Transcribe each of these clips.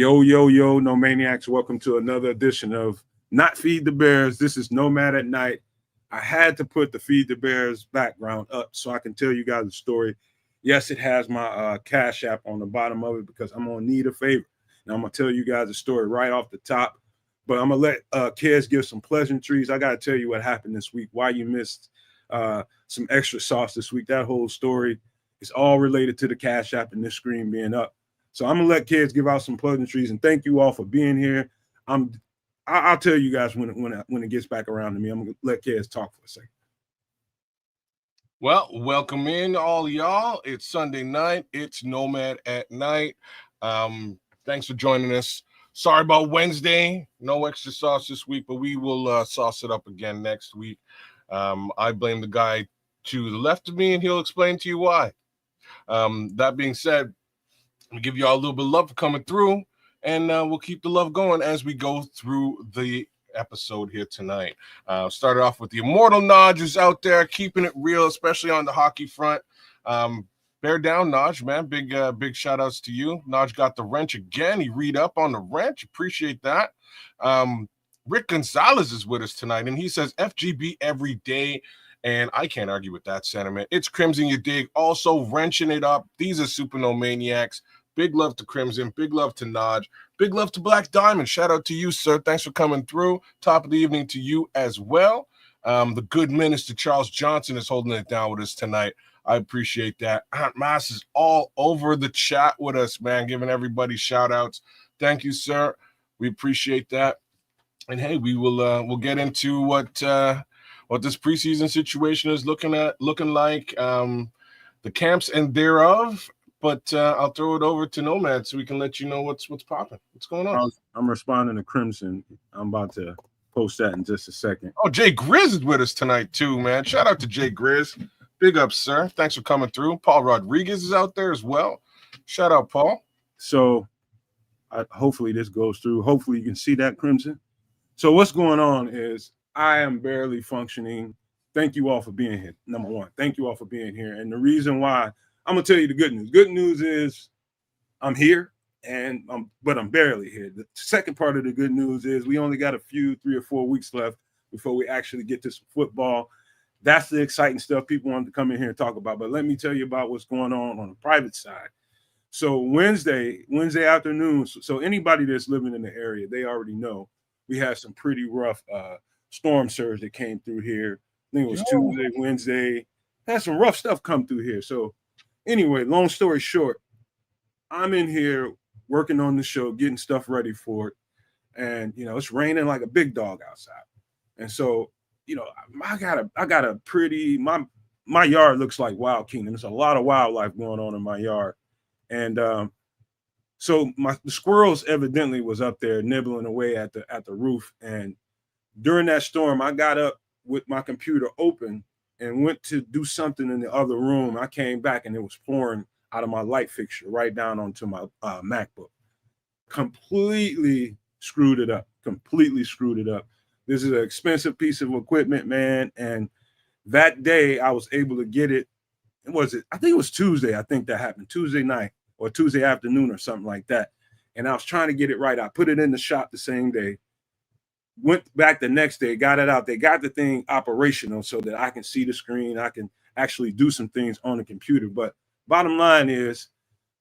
Yo, no maniacs. Welcome to another edition of Not Feed the Bears. This is Nomad at Night. I had to put the Feed the Bears background up so I can tell you guys a story. Yes, it has my Cash App on the bottom of it because I'm going to need a favor. And I'm going to tell you guys a story right off the top. But I'm going to let kids give some pleasantries. I got to tell you what happened this week, why you missed some extra sauce this week. That whole story is all related to the Cash App and this screen being up. So I'm gonna let kids give out some pleasantries and thank you all for being here. I'll tell you guys when it gets back around to me. I'm gonna let kids talk for a second. Well, welcome in all y'all. It's Sunday night. It's Nomad at Night. Thanks for joining us. Sorry about Wednesday. No extra sauce this week, but we will sauce it up again next week. I blame the guy to the left of me, and he'll explain to you why. That being said, we give y'all a little bit of love for coming through, and we'll keep the love going as we go through the episode here tonight. Started off with the immortal Naj who's out there keeping it real, especially on the hockey front. Bear down, Naj, man. Big shout outs to you. Naj got the wrench again. He read up on the wrench. Appreciate that. Rick Gonzalez is with us tonight, and he says FGB every day. And I can't argue with that sentiment. It's Crimson You Dig, also wrenching it up. These are Super No Maniacs. Big love to Crimson. Big love to Naj. Big love to Black Diamond. Shout out to you, sir. Thanks for coming through. Top of the evening to you as well. The good minister, Charles Johnson, is holding it down with us tonight. I appreciate that. Aunt Mass is all over the chat with us, man, giving everybody shout outs. Thank you, sir. We appreciate that. And hey, we'll get into what this preseason situation is looking like, the camps and thereof. But I'll throw it over to Nomad so we can let you know what's popping. What's going on? I'm responding to Crimson. I'm about to post that in just a second. Oh, Jay Grizz is with us tonight too, man. Shout out to Jay Grizz. Big up, sir. Thanks for coming through. Paul Rodriguez is out there as well. Shout out, Paul. So hopefully this goes through. Hopefully you can see that, Crimson. So what's going on is I am barely functioning. Thank you all for being here. Number one, thank you all for being here. And the reason why, I'm going to tell you the good news. Good news is I'm here, but I'm barely here. The second part of the good news is we only got 3 or 4 weeks left before we actually get to some football. That's the exciting stuff people want to come in here and talk about. But let me tell you about what's going on the private side. So Wednesday afternoon, so anybody that's living in the area, they already know we had some pretty rough storm surge that came through here. I think it was Tuesday, Wednesday. Had some rough stuff come through here. So anyway, long story short, I'm in here working on the show, getting stuff ready for it. And, it's raining like a big dog outside. And so, I got a pretty, my yard looks like Wild Kingdom. There's a lot of wildlife going on in my yard. And so the squirrels evidently was up there nibbling away at the roof. And during that storm, I got up with my computer open and went to do something in the other room. I came back and it was pouring out of my light fixture right down onto my MacBook. Completely screwed it up. This is an expensive piece of equipment, man. And that day I was able to get it. I think it was Tuesday. I think that happened Tuesday night or Tuesday afternoon or something like that. And I was trying to get it right. I put it in the shop the same day. Went back the next day, got it out. They got the thing operational so that I can see the screen. I can actually do some things on the computer. But bottom line is,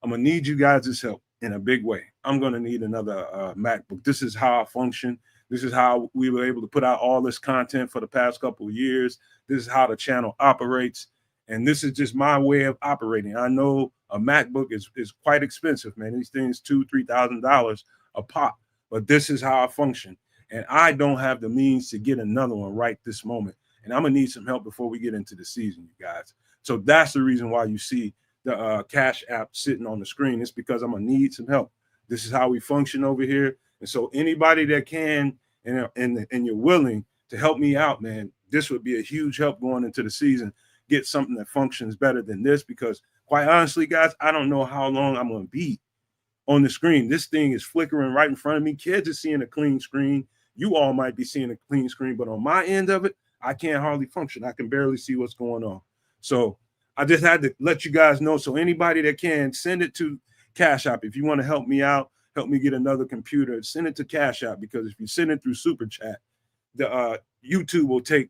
I'm going to need you guys' help in a big way. I'm going to need another MacBook. This is how I function. This is how we were able to put out all this content for the past couple of years. This is how the channel operates. And this is just my way of operating. I know a MacBook is quite expensive, man. These things $2,000-$3,000 a pop. But this is how I function. And I don't have the means to get another one right this moment. And I'm going to need some help before we get into the season, you guys. So that's the reason why you see the Cash App sitting on the screen. It's because I'm going to need some help. This is how we function over here. And so anybody that can and you're willing to help me out, man, this would be a huge help going into the season. Get something that functions better than this because, quite honestly, guys, I don't know how long I'm going to be on the screen. This thing is flickering right in front of me. Kids are seeing a clean screen. You all might be seeing a clean screen, but on my end of it, I can't hardly function. I can barely see what's going on. So I just had to let you guys know. So anybody that can, send it to Cash App. If you want to help me out, help me get another computer, send it to Cash App, because if you send it through Super Chat, the YouTube will take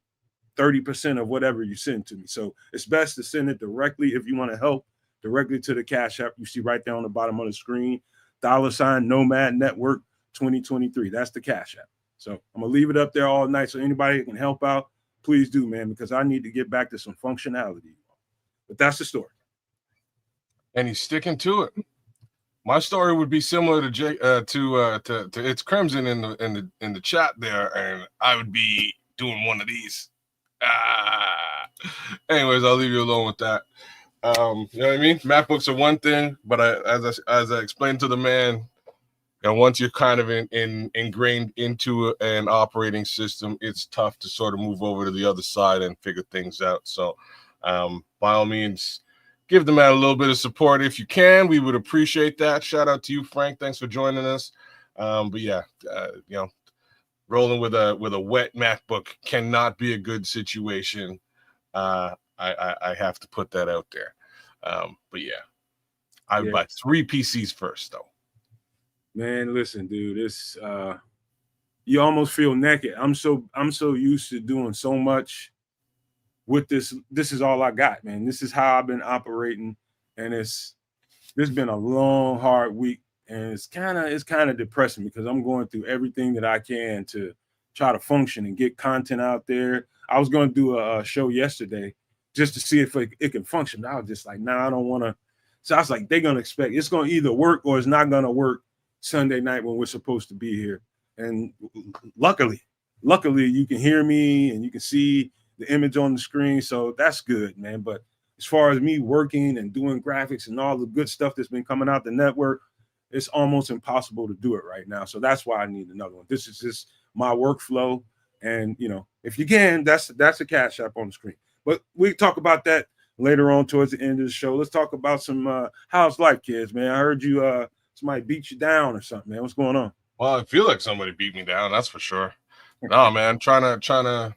30% of whatever you send to me. So it's best to send it directly if you want to help directly to the Cash App. You see right there on the bottom of the screen, $ Nomad Network 2023. That's the Cash App. So I'm gonna leave it up there all night. So anybody that can help out, please do, man, because I need to get back to some functionality. But that's the story. And he's sticking to it. My story would be similar to Jay, to It's Crimson in the chat there, and I would be doing one of these. Anyways, I'll leave you alone with that. You know what I mean? MacBooks are one thing, but as I explained to the man, and once you're kind of ingrained into an operating system, it's tough to sort of move over to the other side and figure things out. So, by all means, give the man a little bit of support if you can. We would appreciate that. Shout out to you, Frank. Thanks for joining us. But yeah, you know, rolling with a wet MacBook cannot be a good situation. I have to put that out there. But yeah, I would buy 3 PCs first, though. Man, listen, dude, it's you almost feel naked. I'm so used to doing so much with this. This is all I got, man. This is how I've been operating, and this been a long, hard week, and it's kind of depressing because I'm going through everything that I can to try to function and get content out there. I was going to do a show yesterday just to see if it can function. But I was just like, nah, I don't want to. So I was like, they're going to expect it's going to either work or it's not going to work Sunday night when we're supposed to be here. And luckily you can hear me and you can see the image on the screen. So that's good, man. But as far as me working and doing graphics and all the good stuff that's been coming out the network, it's almost impossible to do it right now. So that's why I need another one. This is just my workflow. And, you know, if you can, that's a Cash App on the screen. But we talk about that later on towards the end of the show. Let's talk about some how's life, kids, man. I heard you somebody beat you down or something, man. What's going on? Well, I feel like somebody beat me down, that's for sure. No, man, trying to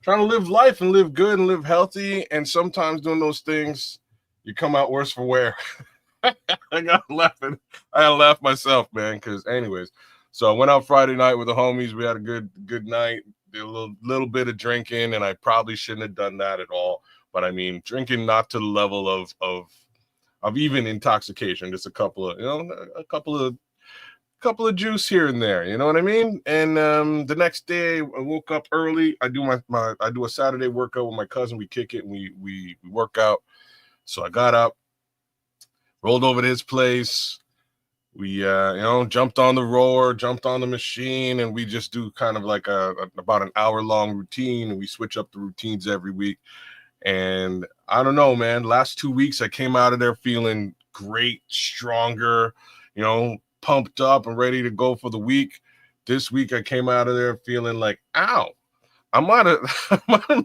live life and live good and live healthy, and sometimes doing those things, you come out worse for wear. I got laughing. I laughed myself, man, because anyways, so I went out Friday night with the homies. We had a good night, did a little bit of drinking, and I probably shouldn't have done that at all. But I mean, drinking not to the level of even intoxication, just a couple of juice here and there, you know what I mean? And the next day I woke up early. I do I do a Saturday workout with my cousin. We kick it and we work out. So I got up, rolled over to his place. We jumped on the rower, jumped on the machine, and we just do kind of like about an hour-long routine, and we switch up the routines every week. And I don't know, man, last 2 weeks I came out of there feeling great, stronger, pumped up and ready to go for the week. This week I came out of there feeling like, ow, I might have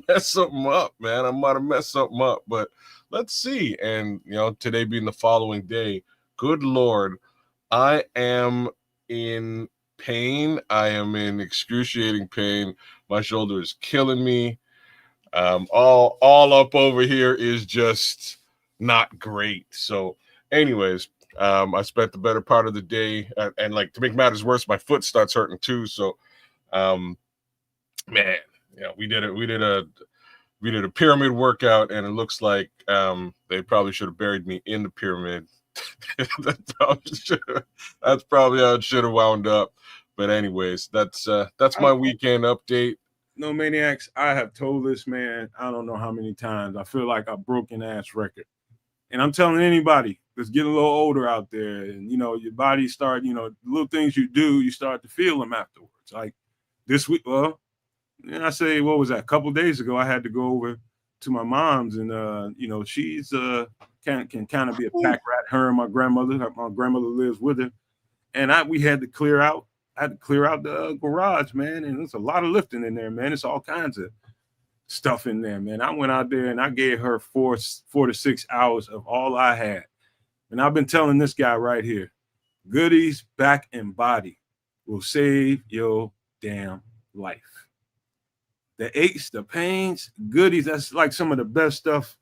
messed something up, man. I might have messed something up, but let's see. And, today being the following day, good Lord, I am in pain. I am in excruciating pain. My shoulder is killing me. All up over here is just not great. So anyways, I spent the better part of the day and like to make matters worse, my foot starts hurting too. So, man, we did a pyramid workout, and it looks like they probably should have buried me in the pyramid. That's probably how it should have wound up. But anyways, that's my weekend update. No Maniacs, I have told this man, I don't know how many times. I feel like a broken ass record. And I'm telling anybody that's getting a little older out there, and your body start, little things you do, you start to feel them afterwards. Like this week, well, and I say, what was that? A couple of days ago, I had to go over to my mom's, and she's can kind of be a pack rat. Her and my grandmother. My grandmother lives with her, and we had to clear out. I had to clear out the garage, man, and there's a lot of lifting in there, man. It's all kinds of stuff in there, man. I went out there and I gave her 4 to 6 hours of all I had. And I've been telling this guy right here, goodies, back and body will save your damn life. The aches, the pains, goodies, that's like some of the best stuff.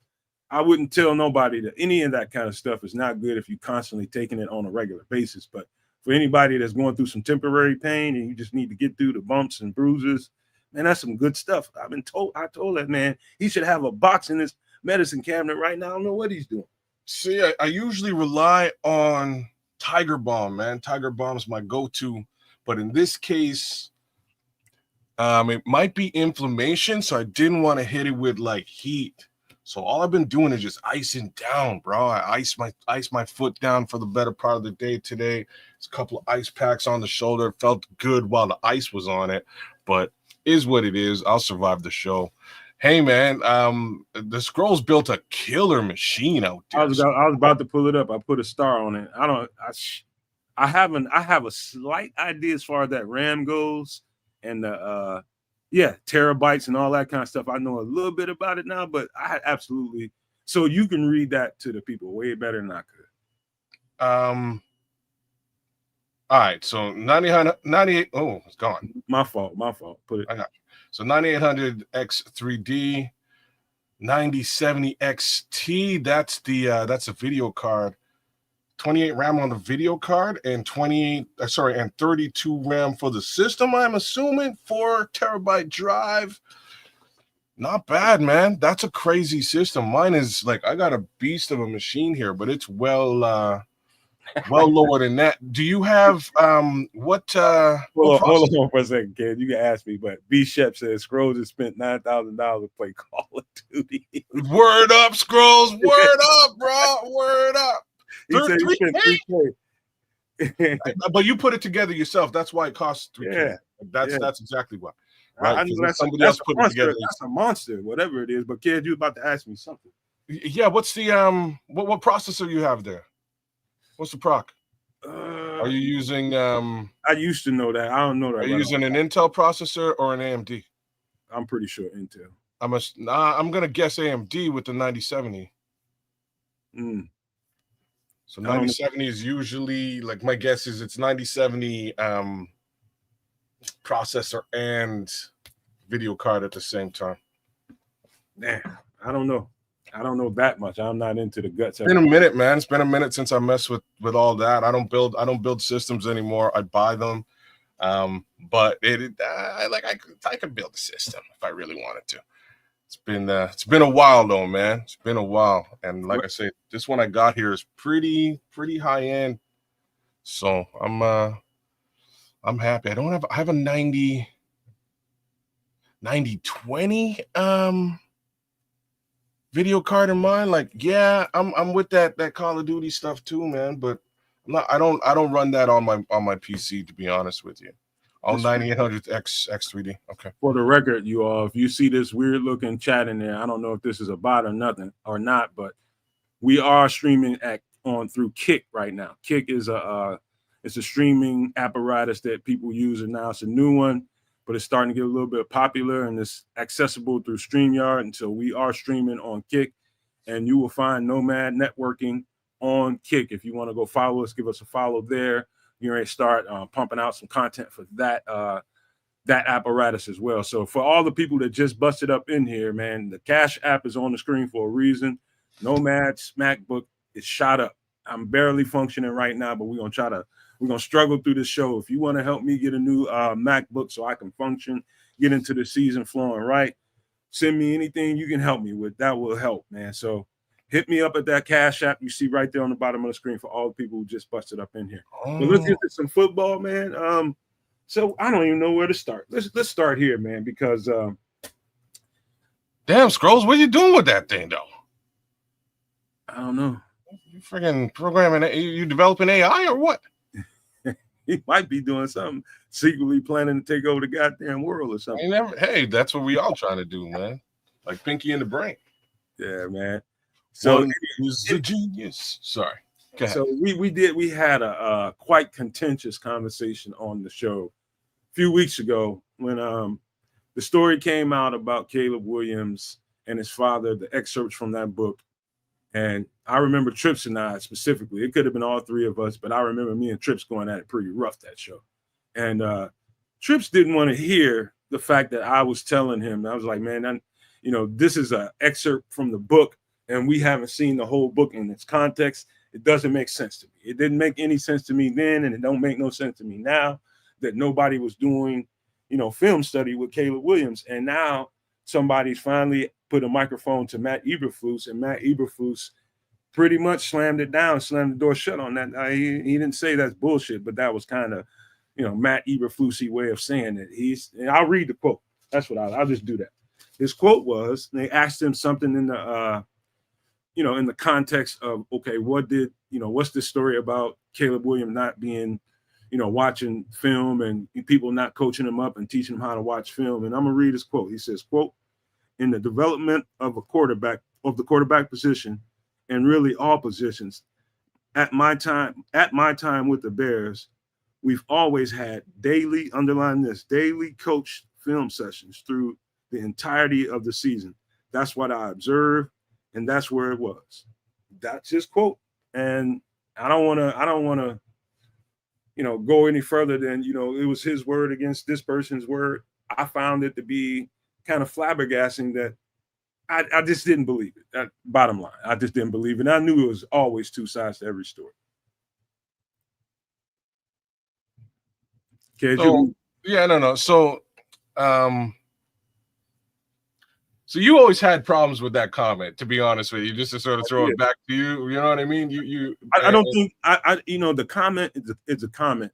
I wouldn't tell nobody that any of that kind of stuff is not good if you're constantly taking it on a regular basis. But for anybody that's going through some temporary pain and you just need to get through the bumps and bruises. Man, that's some good stuff. I told that man he should have a box in his medicine cabinet right now. I don't know what he's doing. See, I usually rely on Tiger Balm, man. Tiger Balm's my go-to, but in this case, it might be inflammation, so I didn't want to hit it with like heat. So all I've been doing is just icing down, bro. I ice my foot down for the better part of the day today. It's a couple of ice packs on the shoulder. It felt good while the ice was on it, but is what it is. I'll survive the show. Hey man, the Scrolls built a killer machine out there. I was about to pull it up. I put a star on it. I have a slight idea as far as that RAM goes and the terabytes and all that kind of stuff. I know a little bit about it now, but I absolutely, so you can read that to the people way better than I could. All right, so 98. Oh, it's gone. My fault. Put it. I got you. So 9800 X3D, 9070 XT. That's a video card. 28 RAM on the video card and 32 RAM for the system. I'm assuming 4 terabyte drive. Not bad, man. That's a crazy system. Mine is like I got a beast of a machine here, but it's well lower than that. Do you have what Hold on for a second, kid. You can ask me, but B Shep says Scrolls has spent $9,000 to play Call of Duty. Word up, Scrolls. Word up, bro. Word up. He said he spent $3K. But you put it together yourself. That's why it costs $3K. Yeah. That's exactly why. Right? I know somebody else put it together. That's a monster, whatever it is. But kid, you about to ask me something. Yeah, what's the what processor you have there? What's the proc? Are you using I used to know that. I don't know that. Are you using an Intel processor or an AMD? I'm pretty sure Intel. I'm gonna guess AMD with the 9070. So 9070 is usually, like, my guess is it's 9070 processor and video card at the same time. Damn, I don't know that much. I'm not into the guts. It's been a minute, man. It's been a minute since I messed with all that. I don't build systems anymore. I buy them. But I could build a system if I really wanted to. It's been a while though, man. It's been a while, and like I said, this one I got here is pretty high end. So I'm happy. I have a 9020 video card in mind. Like, yeah, I'm with that Call of Duty stuff too, man. But I don't run that on my PC, to be honest with you. On 9800 X3D. Okay. For the record, you all, if you see this weird looking chat in there, I don't know if this is a bot or not, but we are streaming through Kick right now. Kick is it's a streaming apparatus that people use, and now it's a new one, but it's starting to get a little bit popular and it's accessible through StreamYard. And so we are streaming on Kick, and you will find Nomad Networking on Kick. If you want to go follow us, give us a follow there. You're ready to start pumping out some content for that apparatus as well. So for all the people that just busted up in here, man, the Cash App is on the screen for a reason. Nomad's MacBook is shot up. I'm barely functioning right now, but we're gonna struggle through this show. If you want to help me get a new MacBook so I can function, get into the season flowing right, send me anything you can help me with. That will help, man. So hit me up at that Cash App you see right there on the bottom of the screen for all the people who just busted up in here. But let's get to some football, man. So I don't even know where to start. Let's start here, man, because damn, Scrolls, what are you doing with that thing though? I don't know. You freaking programming? You developing AI or what? He might be doing something, secretly planning to take over the goddamn world or something. Hey, that's what we all trying to do, man. Like Pinky in the Brain. Yeah, man. So he's a genius. Sorry. So we had a quite contentious conversation on the show a few weeks ago when the story came out about Caleb Williams and his father, the excerpts from that book. And I remember Trips and I specifically, it could have been all three of us, but I remember me and Trips going at it pretty rough that show. And Trips didn't want to hear the fact that I was telling him. I was like, man, this is an excerpt from the book, and we haven't seen the whole book in its context. It doesn't make sense to me. It didn't make any sense to me then, and it don't make no sense to me now that nobody was doing, film study with Caleb Williams. And now somebody's finally put a microphone to Matt Eberflus, and Matt Eberflus pretty much slammed it down, slammed the door shut on that. He didn't say that's bullshit, but that was kind of, Matt Eberflusy way of saying it. And I'll read the quote. That's what I'll just do that. His quote was, they asked him something in the, in the context of, okay, what's the story about Caleb Williams not being, watching film and people not coaching him up and teaching him how to watch film. And I'm going to read his quote. He says, quote, in the development of the quarterback position, and really all positions, at my time with the Bears, we've always had daily coach film sessions through the entirety of the season. That's what I observed, and that's where it was. That's his quote. And I don't want to, go any further than, it was his word against this person's word. I found it to be kind of flabbergasting that I just didn't believe it. That bottom line, I just didn't believe it. And I knew it was always two sides to every story. Okay. So, no. So, so you always had problems with that comment, to be honest with you, just to sort of throw it back to you. You know what I mean? I don't think the comment is a comment.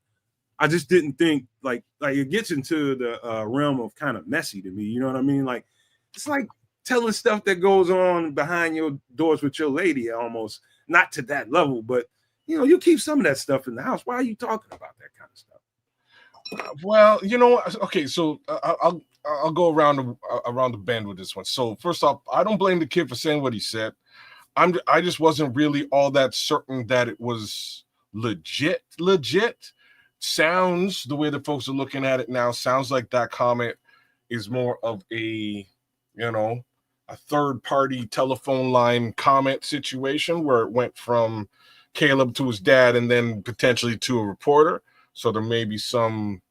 I just didn't think like it gets into the realm of kind of messy to me. You know what I mean? Like, it's like telling stuff that goes on behind your doors with your lady, almost not to that level, but you keep some of that stuff in the house. Why are you talking about that kind of stuff? Well, okay, so I'll go around the bend with this one. So first off, I don't blame the kid for saying what he said. I just wasn't really all that certain that it was legit. Sounds, the way the folks are looking at it now, sounds like that comment is more of a third-party telephone line comment situation where it went from Caleb to his dad and then potentially to a reporter. So there may be some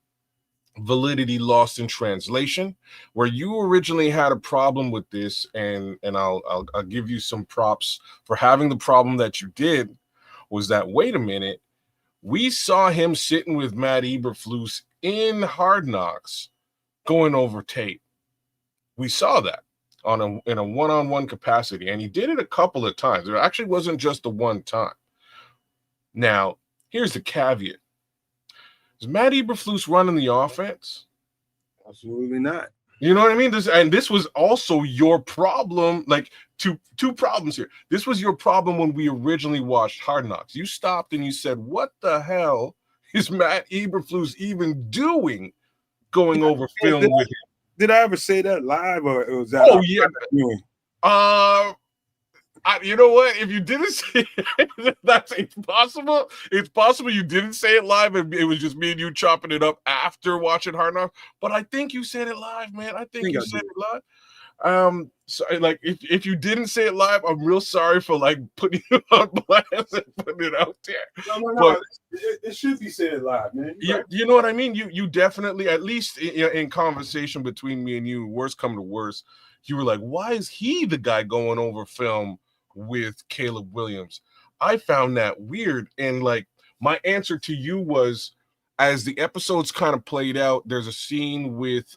validity lost in translation. Where you originally had a problem with this, and I'll give you some props for having the problem that you did, was that, wait a minute, we saw him sitting with Matt Eberflus in Hard Knocks going over tape. We saw that in a one-on-one capacity, and he did it a couple of times. There actually wasn't just the one time. Now, here's the caveat. Is Matt Eberflus running the offense? Absolutely not. You know what I mean? This was also your problem. Like two problems here. This was your problem when we originally watched Hard Knocks. You stopped and you said, "What the hell is Matt Eberflus even doing going over film with him?" Did I ever say that live, or was that? Oh yeah. You know what? If you didn't say it, it's possible. It's possible you didn't say it live, and it was just me and you chopping it up after watching Hard Knocks. But I think you said it live, man. I think you said it live. So like, if you didn't say it live, I'm real sorry for like putting it on blast and putting it out there. No. But it should be said live, man. You know what I mean? You definitely, at least in conversation between me and you, worst come to worst, you were like, why is he the guy going over film with Caleb Williams? I found that weird. And like, my answer to you was, as the episodes kind of played out, there's a scene with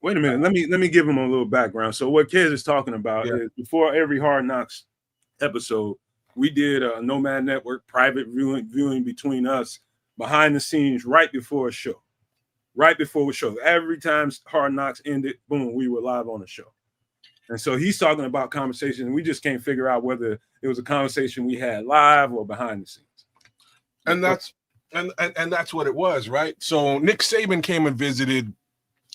wait a minute, let me give him a little background. So what Kez is talking about is, before every Hard Knocks episode, we did a Nomad Network private viewing between us behind the scenes right before a show. Every time Hard Knocks ended, boom, we were live on the show. And so he's talking about conversations, and we just can't figure out whether it was a conversation we had live or behind the scenes. And that's what it was, right? So Nick Saban came and visited,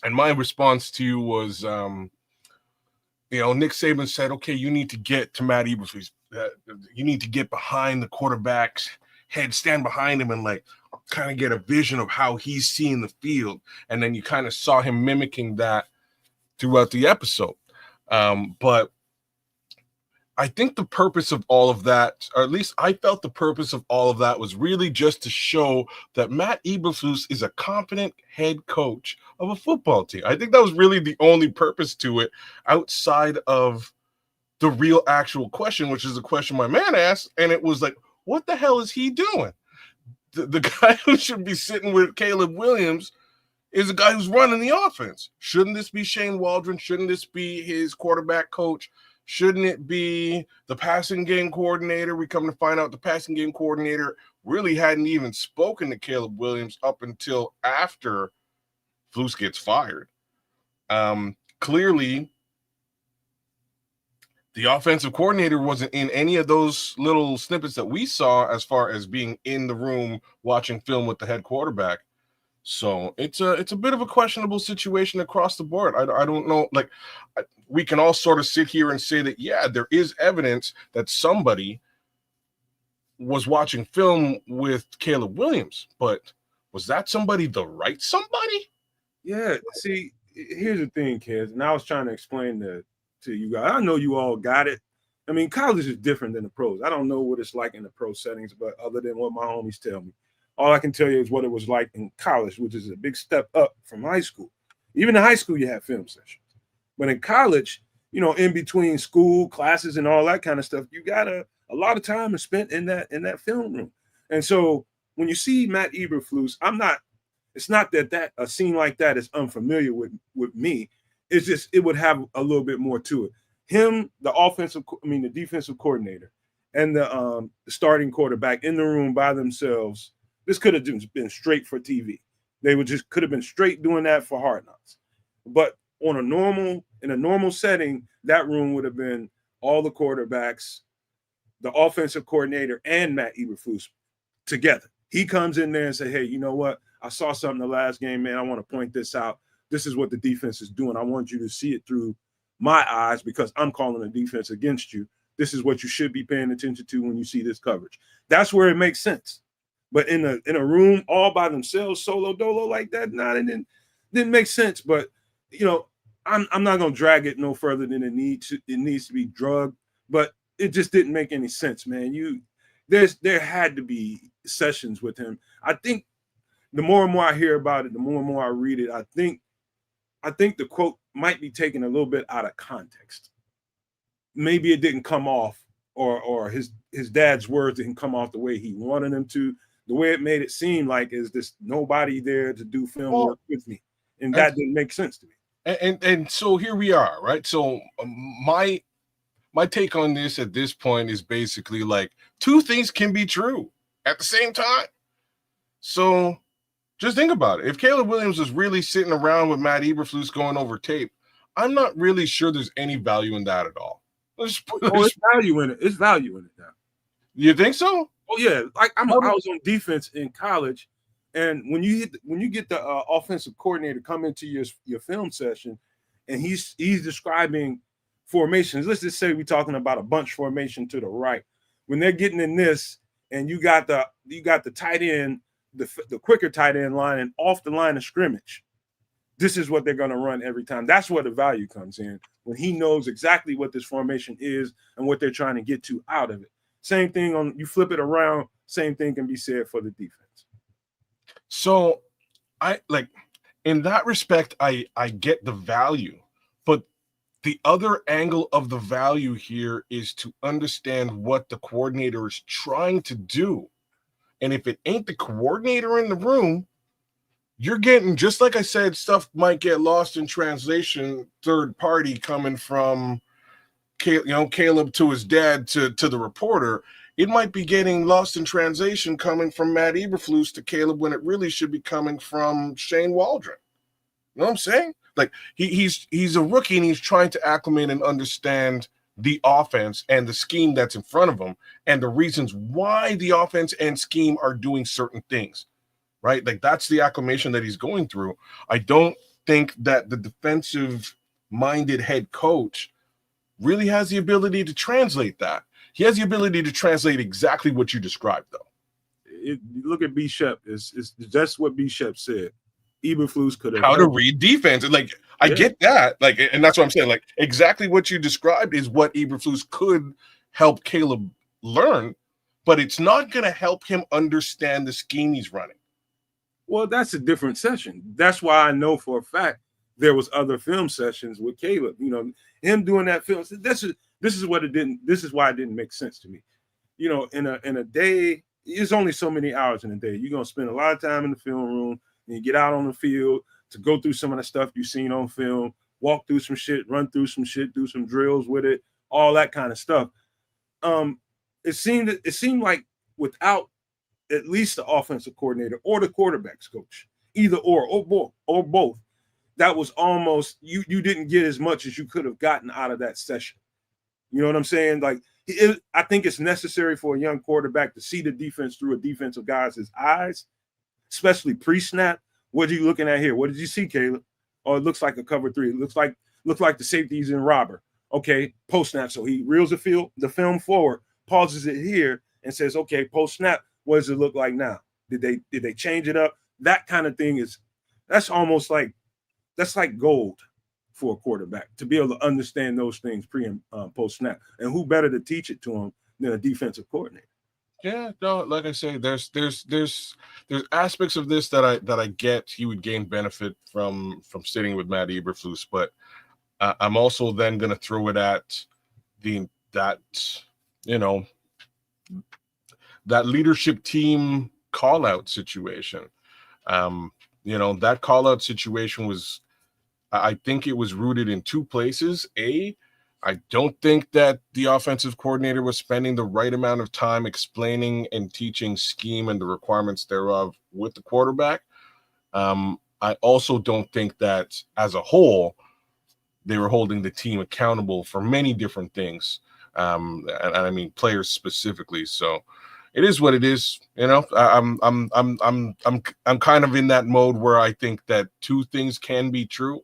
and my response to you was, Nick Saban said, okay, you need to get to Matt Eberflus. You need to get behind the quarterback's head, stand behind him, and like kind of get a vision of how he's seeing the field. And then you kind of saw him mimicking that throughout the episode. But I think the purpose of all of that, or at least I felt the purpose of all of that, was really just to show that Matt Eberflus is a competent head coach of a football team. I think that was really the only purpose to it, outside of the real actual question, which is the question my man asked, and it was like, what the hell is he doing? The guy who should be sitting with Caleb Williams is the guy who's running the offense. Shouldn't this be Shane Waldron? Shouldn't this be his quarterback coach? Shouldn't it be the passing game coordinator? We come to find out the passing game coordinator really hadn't even spoken to Caleb Williams up until after Flus gets fired. Clearly, the offensive coordinator wasn't in any of those little snippets that we saw as far as being in the room watching film with the head quarterback. So it's a bit of a questionable situation across the board. I don't know. Like, we can all sort of sit here and say that, yeah, there is evidence that somebody was watching film with Caleb Williams, but was that somebody the right somebody? Yeah. See, here's the thing, kids, and I was trying to explain to you guys. I know you all got it. I mean, college is different than the pros. I don't know what it's like in the pro settings, but other than what my homies tell me, all I can tell you is what it was like in college, which is a big step up from high school. Even in high school, you have film sessions. But in college, you know, in between school classes and all that kind of stuff, you got a lot of time is spent in that film room. And so when you see Matt Eberflus, it's not that a scene like that is unfamiliar with me. It's just it would have a little bit more to it. Him, the defensive coordinator, and the starting quarterback in the room by themselves. This could have just been straight for TV. They could have been straight doing that for Hard Knocks. But in a normal setting, that room would have been all the quarterbacks, the offensive coordinator, and Matt Eberflus together. He comes in there and say, hey, you know what? I saw something the last game, man. I want to point this out. This is what the defense is doing. I want you to see it through my eyes because I'm calling the defense against you. This is what you should be paying attention to when you see this coverage. That's where it makes sense. But in a room all by themselves, solo dolo like that, it didn't make sense. But you know, I'm not gonna drag it no further than it needs to be drugged. But it just didn't make any sense, man. There had to be sessions with him. I think the more and more I hear about it, the more and more I read it, I think the quote might be taken a little bit out of context. Maybe it didn't come off, or his dad's words didn't come off the way he wanted them to. The way it made it seem like is this nobody there to do film work with me, and that didn't make sense to me. And so here we are, right? So my take on this at this point is basically like two things can be true at the same time. So just think about it. If Caleb Williams was really sitting around with Matt Eberflus going over tape, I'm not really sure there's any value in that at all. It's value in it. It's value in it now. You think so? Oh yeah, like I was on defense in college, and when you get the offensive coordinator come into your film session, and he's describing formations. Let's just say we're talking about a bunch formation to the right. When they're getting in this, and you got the tight end, the quicker tight end line, and off the line of scrimmage, this is what they're going to run every time. That's where the value comes in, when he knows exactly what this formation is and what they're trying to get to out of it. Same thing you flip it around, same thing can be said for the defense. So in that respect, I get the value, but the other angle of the value here is to understand what the coordinator is trying to do. And if it ain't the coordinator in the room, you're getting, just like I said, stuff might get lost in translation, third party coming from Caleb to his dad to the reporter. It might be getting lost in translation coming from Matt Eberflus to Caleb when it really should be coming from Shane Waldron. You know what I'm saying? Like he's a rookie and he's trying to acclimate and understand the offense and the scheme that's in front of him and the reasons why the offense and scheme are doing certain things, right? Like that's the acclimation that he's going through. I don't think that the defensive-minded head coach really has the ability to translate that. He has the ability to translate exactly what you described, though. Look at B. Shep. It's just what B. Shep said. Eberflus could have how to read defense. And I get that. And that's what I'm saying. Like exactly what you described is what Eberflus could help Caleb learn, but it's not going to help him understand the scheme he's running. Well, that's a different session. That's why I know for a fact there was other film sessions with Caleb. You know, him doing that film. This is what it didn't. This is why it didn't make sense to me. You know, in a day, it's only so many hours in a day. You're gonna spend a lot of time in the film room, and you get out on the field to go through some of the stuff you've seen on film, walk through some shit, run through some shit, do some drills with it, all that kind of stuff. It seemed like without at least the offensive coordinator or the quarterback's coach, either or both, that was almost you didn't get as much as you could have gotten out of that session. You know what I'm saying? Like, I think it's necessary for a young quarterback to see the defense through a defensive guy's eyes, especially pre-snap. What are you looking at here? What did you see, Caleb? Oh, it looks like a cover three. It looks like the safety's in robber. Okay, post-snap. So he reels the film forward, pauses it here, and says, okay, post-snap, what does it look like now? Did they change it up? That kind of thing that's like gold for a quarterback to be able to understand those things pre and post snap. And who better to teach it to him than a defensive coordinator? Yeah, no, like I say, there's aspects of this that I get he would gain benefit from sitting with Matt Eberflus, but I'm also then going to throw it at that leadership team call out situation. That call out situation was, I think it was rooted in two places. I don't think that the offensive coordinator was spending the right amount of time explaining and teaching scheme and the requirements thereof with the quarterback. I also don't think that as a whole, they were holding the team accountable for many different things. And I mean players specifically. So it is what it is. I'm kind of in that mode where I think that two things can be true.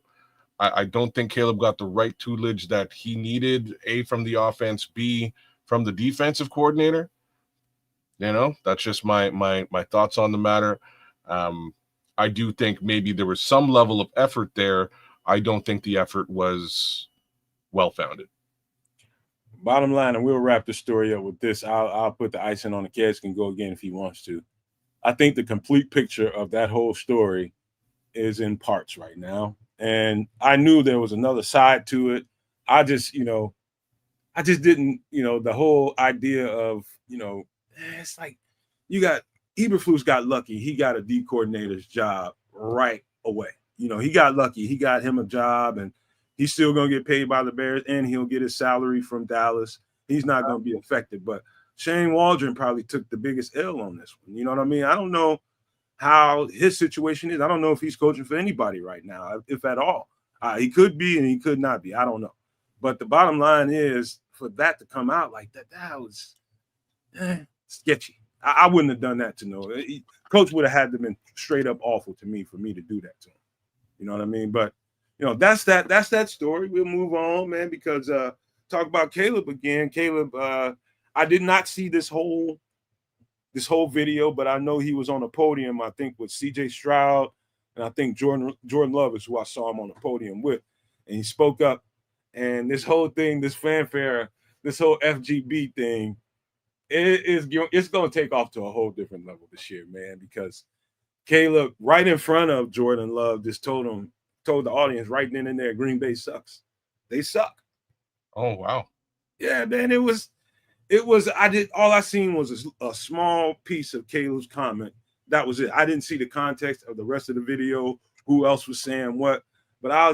I don't think Caleb got the right tutelage that he needed, A, from the offense, B, from the defensive coordinator. That's just my thoughts on the matter. I do think maybe there was some level of effort there. I don't think the effort was well-founded. Bottom line, and we'll wrap the story up with this. I'll put the icing on the cake. Can go again if he wants to. I think the complete picture of that whole story is in parts right now. And I knew there was another side to it. I just didn't, the whole idea of, it's like Eberflus got lucky. He got a D coordinator's job right away. He got lucky. He got him a job, and he's still going to get paid by the Bears, and he'll get his salary from Dallas. He's not going to be affected. But Shane Waldron probably took the biggest L on this one. You know what I mean? I don't know how his situation is. I don't know if he's coaching for anybody right now, if at all. He could be and he could not be. I don't know. But the bottom line is, for that to come out like that, that was sketchy. I wouldn't have done that to Noah. Coach would have had to been straight up awful to me for me to do that to him. You know what I mean? But, that's that story. We'll move on, man, because talk about Caleb again. Caleb, I did not see this whole video, but I know he was on a podium, I think, with CJ Stroud, and I think Jordan Love is who I saw him on the podium with. And he spoke up, and this whole thing, this fanfare, this whole FGB thing, it's going to take off to a whole different level this year, man, because Caleb, right in front of Jordan Love, just told the audience right then and there, Green Bay sucks. They suck. Oh, wow. Yeah, man, all I seen was a small piece of Caleb's comment. That was it. I didn't see the context of the rest of the video, who else was saying what. But I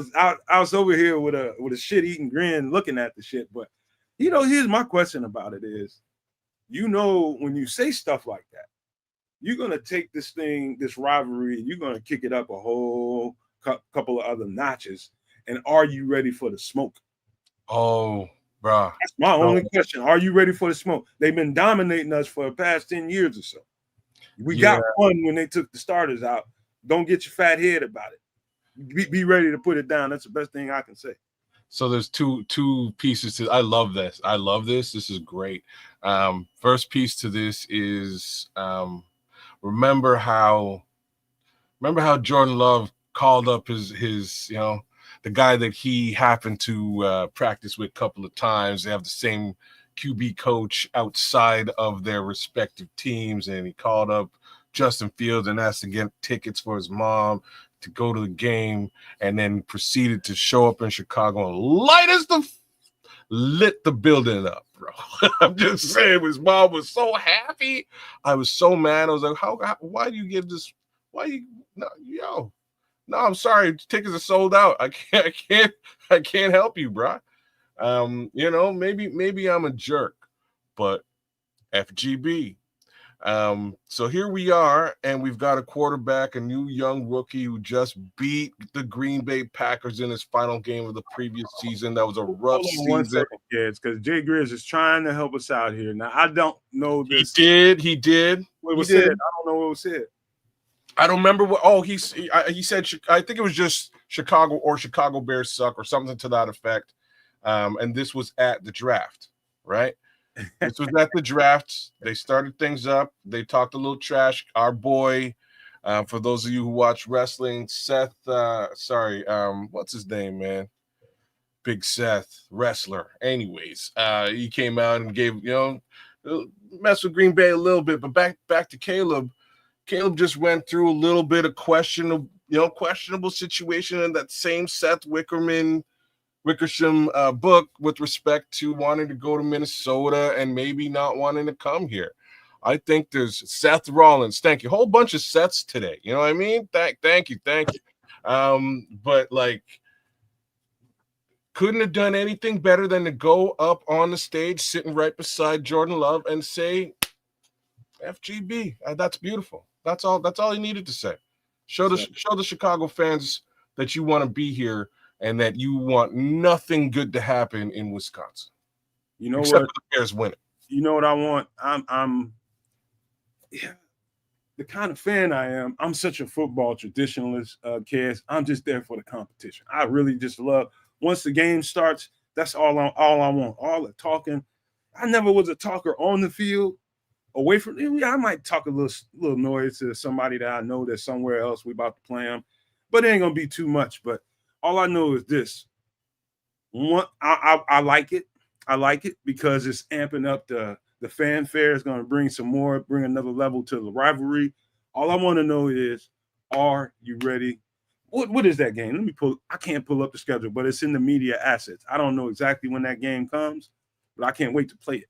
was over here with a shit-eating grin looking at the shit. But, here's my question about it is, when you say stuff like that, you're going to take this rivalry, you're going to kick it up a whole couple of other notches. And are you ready for the smoke? Oh, bruh. That's my only question. Are you ready for the smoke? They've been dominating us for the past 10 years or so. We got one when they took the starters out. Don't get your fat head about it. Be ready to put it down. That's the best thing I can say. So there's two pieces to. I love this. This is great. First piece to this is remember how Jordan Love called up his the guy that he happened to practice with a couple of times. They have the same QB coach outside of their respective teams, and he called up Justin Fields and asked to get tickets for his mom to go to the game, and then proceeded to show up in Chicago and lit the building up, bro. I'm just saying, his mom was so happy. I was so mad. I was like, why do you give this? No, I'm sorry. Tickets are sold out. I can't help you, bro. Maybe I'm a jerk, but FGB. So here we are, and we've got a quarterback, a new young rookie who just beat the Green Bay Packers in his final game of the previous season. That was a rough season. 1 second, kids, because Jay Grizz is trying to help us out here. Now, I don't know this. He did. What was said? I don't know what was said. I don't remember what. Oh, he said. I think it was just Chicago or Chicago Bears suck or something to that effect. And this was at the draft, right? This was at the draft. They started things up. They talked a little trash. Our boy, for those of you who watch wrestling, Seth. What's his name, man? Big Seth, wrestler. Anyways, he came out and gave mess with Green Bay a little bit, but back to Caleb. Caleb just went through a little bit of questionable situation in that same Seth Wickersham book with respect to wanting to go to Minnesota and maybe not wanting to come here. I think there's Seth Rollins. Thank you. A whole bunch of Seths today. You know what I mean? Thank you. But like, couldn't have done anything better than to go up on the stage, sitting right beside Jordan Love, and say, FGB. That's beautiful. That's all he needed to say. Show the Chicago fans that you want to be here and that you want nothing good to happen in Wisconsin. You know Except what? for the Bears win it. You know what I want? I'm the kind of fan I am. I'm such a football traditionalist, Kez. I'm just there for the competition. I really just love, once the game starts, that's all I want. All the talking. I never was a talker on the field. Away from it, I might talk a little noise to somebody that I know that's somewhere else. We about to play them, but it ain't gonna be too much. But all I know is this: I like it. I like it because it's amping up the fanfare. It's gonna bring another level to the rivalry. All I want to know is, are you ready? What is that game? Let me pull. I can't pull up the schedule, but it's in the media assets. I don't know exactly when that game comes, but I can't wait to play it.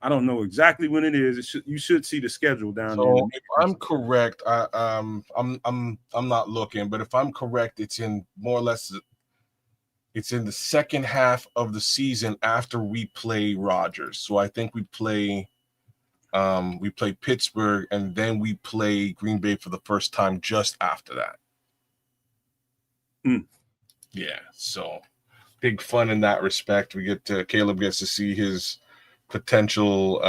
I don't know exactly when it is. You should see the schedule down there. So if I'm correct, I'm not looking, but if I'm correct, it's in more or less. It's in the second half of the season after we play Rodgers. So I think we play Pittsburgh, and then we play Green Bay for the first time just after that. Yeah, so big fun in that respect. Caleb gets to see his potential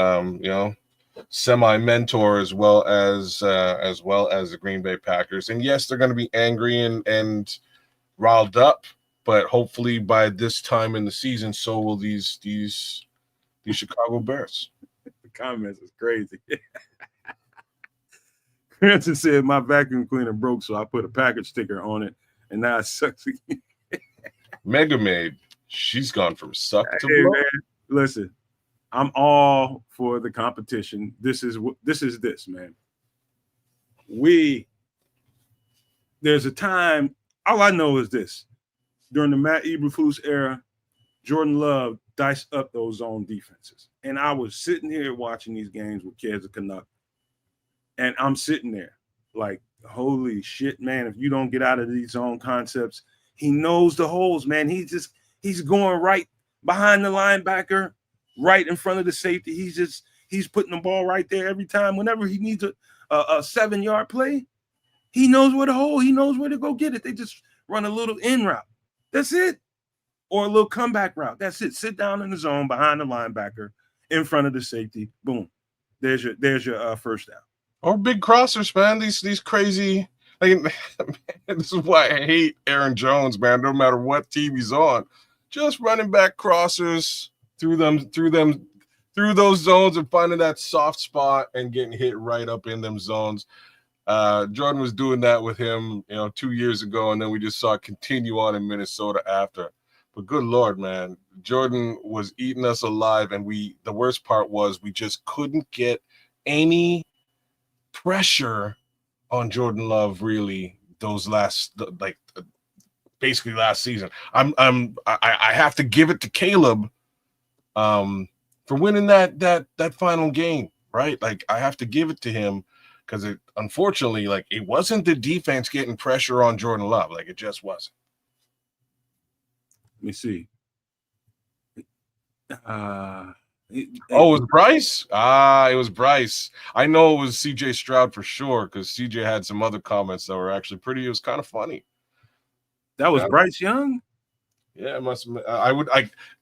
semi-mentor as well as the Green Bay Packers. And yes, they're going to be angry and riled up, but hopefully by this time in the season, so will these Chicago Bears. The comments is crazy. Cranston said my vacuum cleaner broke, so I put a package sticker on it, and now it sucks again. Mega Maid, she's gone from suck to blow. Man, listen, I'm all for the competition. This is man. There's a time. All I know is this: during the Matt Eberflus era, Jordan Love diced up those zone defenses, and I was sitting here watching these games with kids of Canuck, and I'm sitting there like, holy shit, man! If you don't get out of these zone concepts, he knows the holes, man. He's going right behind the linebacker, right in front of the safety. He's putting the ball right there every time. Whenever he needs a 7-yard play, he knows where to hold. He knows where to go get it. They just run a little in route. That's it. Or a little comeback route. That's it. Sit down in the zone behind the linebacker, in front of the safety. Boom. There's your first down. Or big crossers, man. These crazy. Like, this is why I hate Aaron Jones, man. No matter what team he's on, just running back crossers through those zones and finding that soft spot and getting hit right up in them zones. Jordan was doing that with him, 2 years ago, and then we just saw it continue on in Minnesota after. But good Lord, man, Jordan was eating us alive, and the worst part was we just couldn't get any pressure on Jordan Love really those basically last season. I have to give it to Caleb for winning that final game, right? Like I have to give it to him because it unfortunately, like it wasn't the defense getting pressure on Jordan Love, like it just wasn't. Let me see. It was Bryce? It was Bryce. I know it was CJ Stroud for sure because CJ had some other comments that were actually pretty. It was kind of funny. That was Bryce Young? Yeah, it must.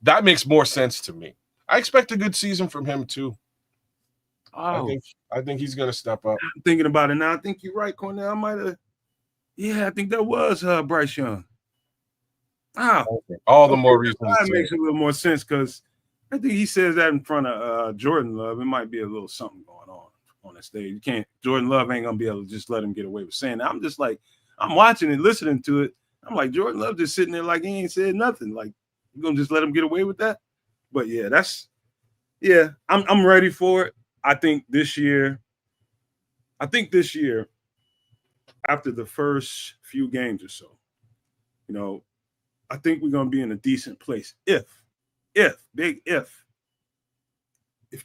That makes more sense to me. I expect a good season from him too. Oh, I think he's gonna step up. I'm thinking about it now. I think you're right, Cornell. I might have. Yeah, I think that was Bryce Young. Okay. All the more reason. That makes a little more sense because I think he says that in front of Jordan Love. It might be a little something going on the stage. You can't. Jordan Love ain't gonna be able to just let him get away with saying that. I'm just like, I'm watching it, listening to it. I'm like, Jordan Love just sitting there like he ain't said nothing. Like, you gonna just let him get away with that? But yeah, I'm ready for it. I think this year, after the first few games or so, I think we're gonna be in a decent place. If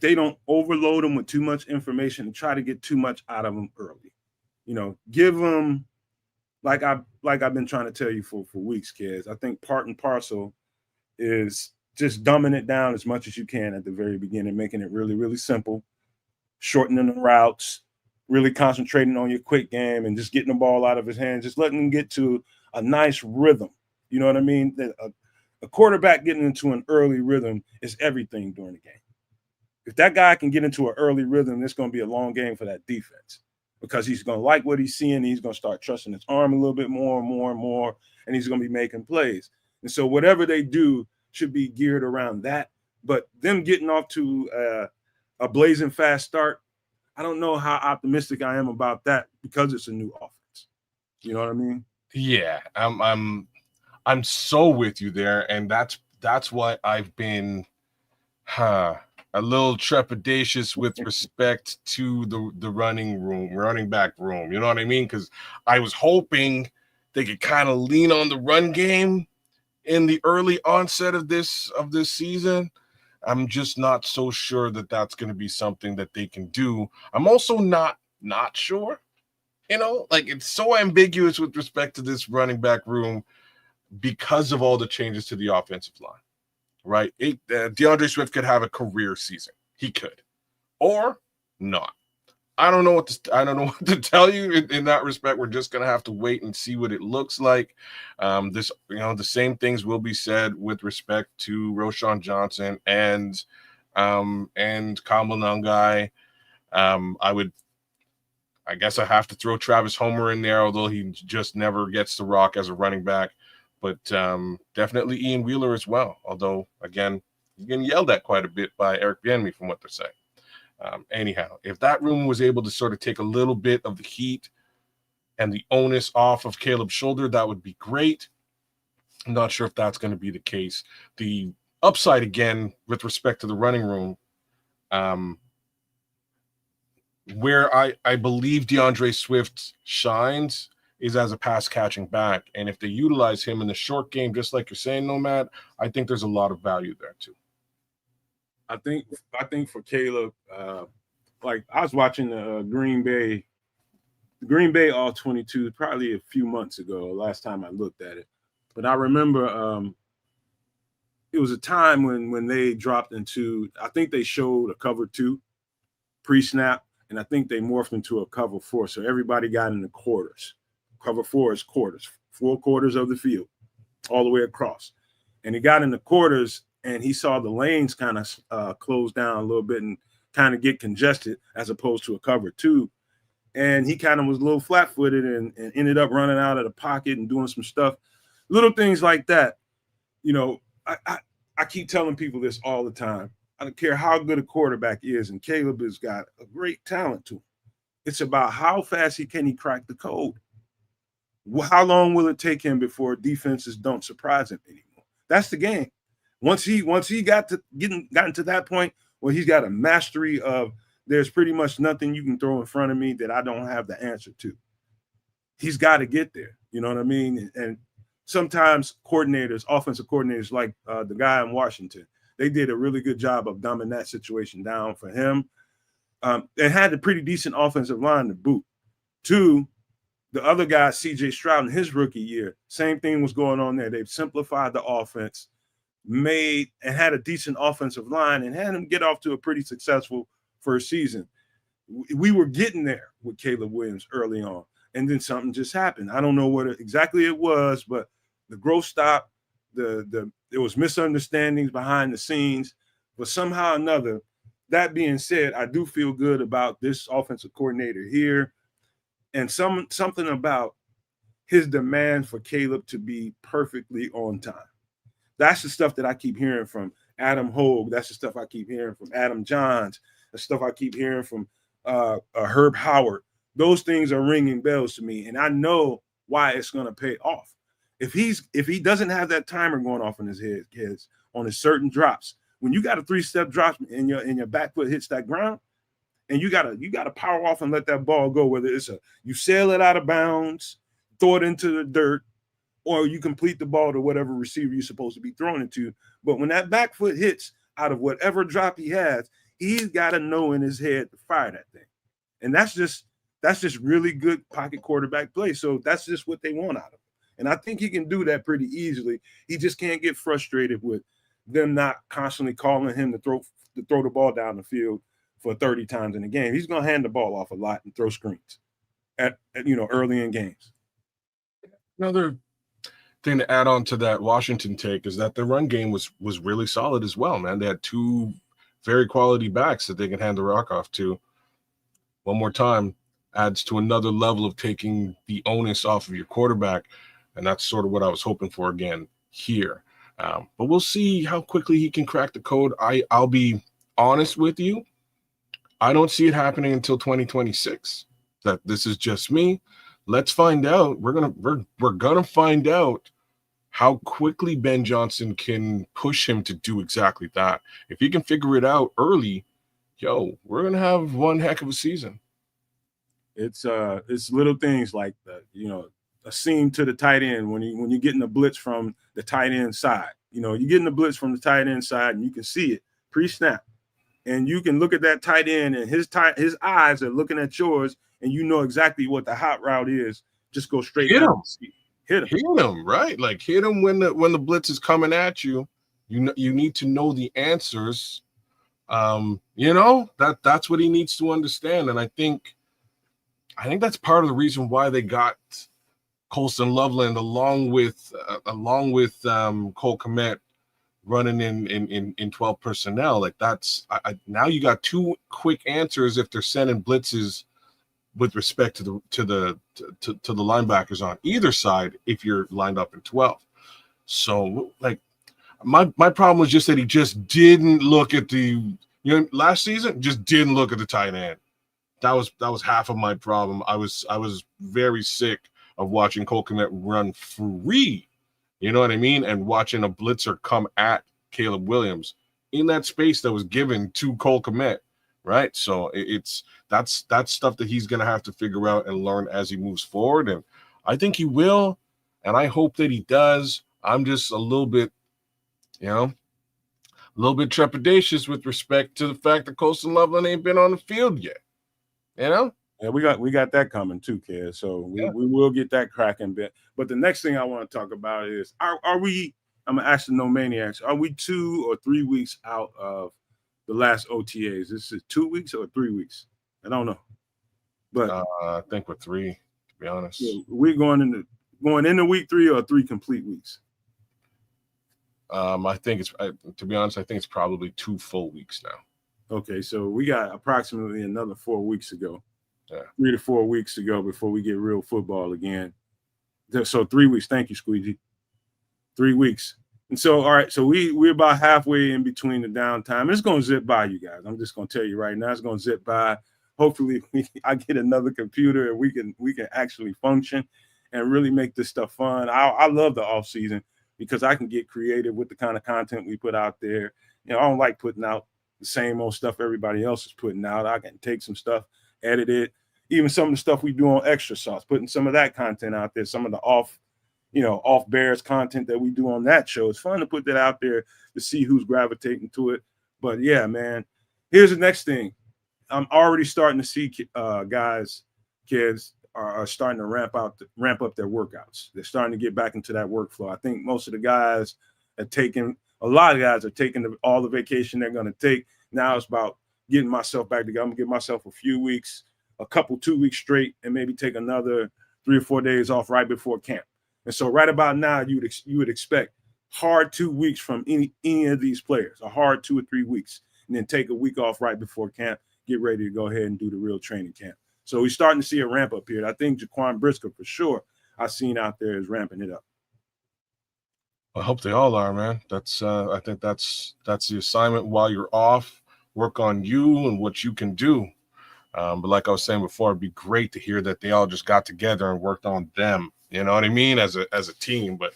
they don't overload them with too much information and try to get too much out of them early. Give them like I've been trying to tell you for weeks, kids. I think part and parcel is just dumbing it down as much as you can at the very beginning, making it really, really simple, shortening the routes, really concentrating on your quick game and just getting the ball out of his hands, just letting him get to a nice rhythm. You know what I mean? A quarterback getting into an early rhythm is everything during the game. If that guy can get into an early rhythm, it's going to be a long game for that defense because he's going to like what he's seeing. He's going to start trusting his arm a little bit more and more and more, and he's going to be making plays. And so whatever they do should be geared around that. But them getting off to a blazing fast start, I don't know how optimistic I am about that because it's a new offense. You know what I mean? Yeah, I'm so with you there, and that's why I've been a little trepidatious with respect to the running back room. You know what I mean? Because I was hoping they could kind of lean on the run game in the early onset of this season. I'm just not so sure that that's going to be something that they can do. I'm also not sure. Like it's so ambiguous with respect to this running back room because of all the changes to the offensive line, right? DeAndre Swift could have a career season. He could, or not. I don't know what to tell you in that respect. We're just gonna have to wait and see what it looks like. The same things will be said with respect to Roschon Johnson and Kyle Monangai. I guess I have to throw Travis Homer in there, although he just never gets the rock as a running back. But definitely Ian Wheeler as well. Although, again, he's getting yelled at quite a bit by Eric Bieniemy from what they're saying. Anyhow, if that room was able to sort of take a little bit of the heat and the onus off of Caleb's shoulder, that would be great. I'm not sure if that's going to be the case. The upside, again, with respect to the running room, where I believe DeAndre Swift shines is as a pass catching back. And if they utilize him in the short game, just like you're saying, Nomad, I think there's a lot of value there too. I think for Caleb, like I was watching the Green Bay all 22 probably a few months ago, last time I looked at it. But I remember it was a time when they dropped into, I think they showed a cover 2 pre-snap, and I think they morphed into a cover 4. So everybody got in the quarters. Cover 4 is quarters, 4 quarters of the field, all the way across. And he got in the quarters, and he saw the lanes kind of close down a little bit and kind of get congested as opposed to a cover 2. And he kind of was a little flat-footed and ended up running out of the pocket and doing some stuff. Little things like that. I keep telling people this all the time. I don't care how good a quarterback is, and Caleb has got a great talent to him. It's about how fast he crack the code. How long will it take him before defenses don't surprise him anymore? That's the game. Once he gotten to that point where he's got a mastery of there's pretty much nothing you can throw in front of me that I don't have the answer to. he's got to get there. You know what I mean? And sometimes coordinators, offensive coordinators, like the guy in Washington, they did a really good job of dumbing that situation down for him. They had a pretty decent offensive line to boot. Two, the other guy, C.J. Stroud, in his rookie year, same thing was going on there. They've simplified the offense, made and had a decent offensive line, and had him get off to a pretty successful first season. We were getting there with Caleb Williams early on, and then something just happened. I don't know what exactly it was, but the growth stopped. There was misunderstandings behind the scenes, but somehow or another. That being said, I do feel good about this offensive coordinator here, and something about his demand for Caleb to be perfectly on time. That's the stuff that I keep hearing from Adam Hogue. That's the stuff I keep hearing from Adam Johns. The stuff I keep hearing from Herb Howard. Those things are ringing bells to me, and I know why it's going to pay off. If he doesn't have that timer going off in his head, kids, on his certain drops, when you got a 3-step drop and your back foot hits that ground, and you gotta power off and let that ball go, whether it's you sail it out of bounds, throw it into the dirt, or you complete the ball to whatever receiver you're supposed to be throwing it to. But when that back foot hits out of whatever drop he has, he's got to know in his head to fire that thing. And that's just really good pocket quarterback play. So that's just what they want out of him. And I think he can do that pretty easily. He just can't get frustrated with them not constantly calling him to throw the ball down the field for 30 times in a game. He's going to hand the ball off a lot and throw screens at early in games. Another thing to add on to that Washington take is that the run game was really solid as well, man. They had two very quality backs that they can hand the rock off to. One more time, adds to another level of taking the onus off of your quarterback, and that's sort of what I was hoping for again here. But we'll see how quickly he can crack the code. I'll be honest with you. I don't see it happening until 2026. That this is just me. Let's find out. We're gonna find out how quickly Ben Johnson can push him to do exactly that. If he can figure it out early, we're gonna have one heck of a season. It's little things like a seam to the tight end when you're getting the blitz from the tight end side. You're getting the blitz from the tight end side, and you can see it pre-snap, and you can look at that tight end, and his eyes are looking at yours, and you know exactly what the hot route is. Just go straight hit down. Hit him, right? Like hit him when the blitz is coming at you. You need to know the answers. That's what he needs to understand, and I think that's part of the reason why they got Colston Loveland along with Cole Kmet running in 12 personnel. Like that's now you got two quick answers if they're sending blitzes with respect to the linebackers on either side if you're lined up in 12. So like my problem was just that he just didn't look at last season just didn't look at the tight end. That was half of my problem. I was very sick of watching Cole Kmet run free, you know what I mean, and watching a blitzer come at Caleb Williams in that space that was given to Cole Kmet, right? So that's stuff that he's gonna have to figure out and learn as he moves forward, and I think he will, and I hope that he does. I'm just a little bit trepidatious with respect to the fact that Colston Loveland ain't been on the field yet. Yeah, we got that coming too, kid. So we will get that cracking bit. But the next thing I want to talk about is are we? I'm gonna ask the No Maniacs. Are we 2 or 3 weeks out of the last OTAs? This is 2 weeks or 3 weeks? I don't know. But I think we're 3, to be honest. Yeah, we're going into week 3 or 3 complete weeks. I think to be honest, I think it's probably 2 full weeks now. Okay, so we got approximately another 4 weeks ago. Yeah. 3 to 4 weeks to go before we get real football again. So 3 weeks. Thank you, Squeegee. 3 weeks. And so, all right, so we're about halfway in between the downtime. It's going to zip by, you guys. I'm just going to tell you right now, it's going to zip by. Hopefully, I get another computer and we can actually function and really make this stuff fun. I love the off season because I can get creative with the kind of content we put out there. I don't like putting out the same old stuff everybody else is putting out. I can take some stuff, edit it, even some of the stuff we do on Extra Sauce, putting some of that content out there, some of the off Bears content that we do on that show. It's fun to put that out there to see who's gravitating to it. But yeah, man, here's the next thing. I'm already starting to see kids are starting to ramp up their workouts. They're starting to get back into that workflow. I think most of the guys a lot of guys are taking all the vacation they're going to take. Now it's about getting myself back together. I'm going to give myself a few weeks, 2 weeks straight, and maybe take another 3 or 4 days off right before camp. And so right about now, you would expect hard 2 weeks from any of these players, a hard 2 or 3 weeks, and then take a week off right before camp, get ready to go ahead and do the real training camp. So we're starting to see a ramp up here. I think Jaquan Brisker, for sure, I've seen out there is ramping it up. I hope they all are, man. That's I think that's the assignment while you're off. Work on you and what you can do. But like I was saying before, it'd be great to hear that they all just got together and worked on them. You know what I mean? As a team, but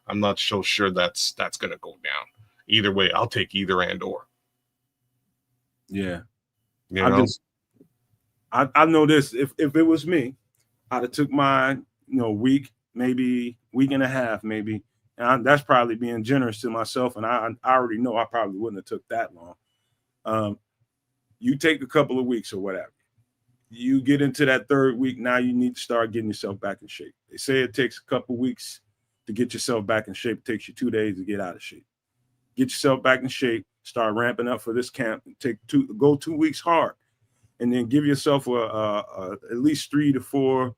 I'm not so sure that's gonna go down. Either way, I'll take either and or. Yeah. I know this. If it was me, I'd have took mine, week, maybe week and a half, maybe. And that's probably being generous to myself. And I already know I probably wouldn't have took that long. You take a couple of weeks or whatever. You get into that third week. Now you need to start getting yourself back in shape. They say it takes a couple of weeks to get yourself back in shape. It takes you 2 days to get out of shape. Get yourself back in shape. Start ramping up for this camp. Go 2 weeks hard, and then give yourself at least 3 to 4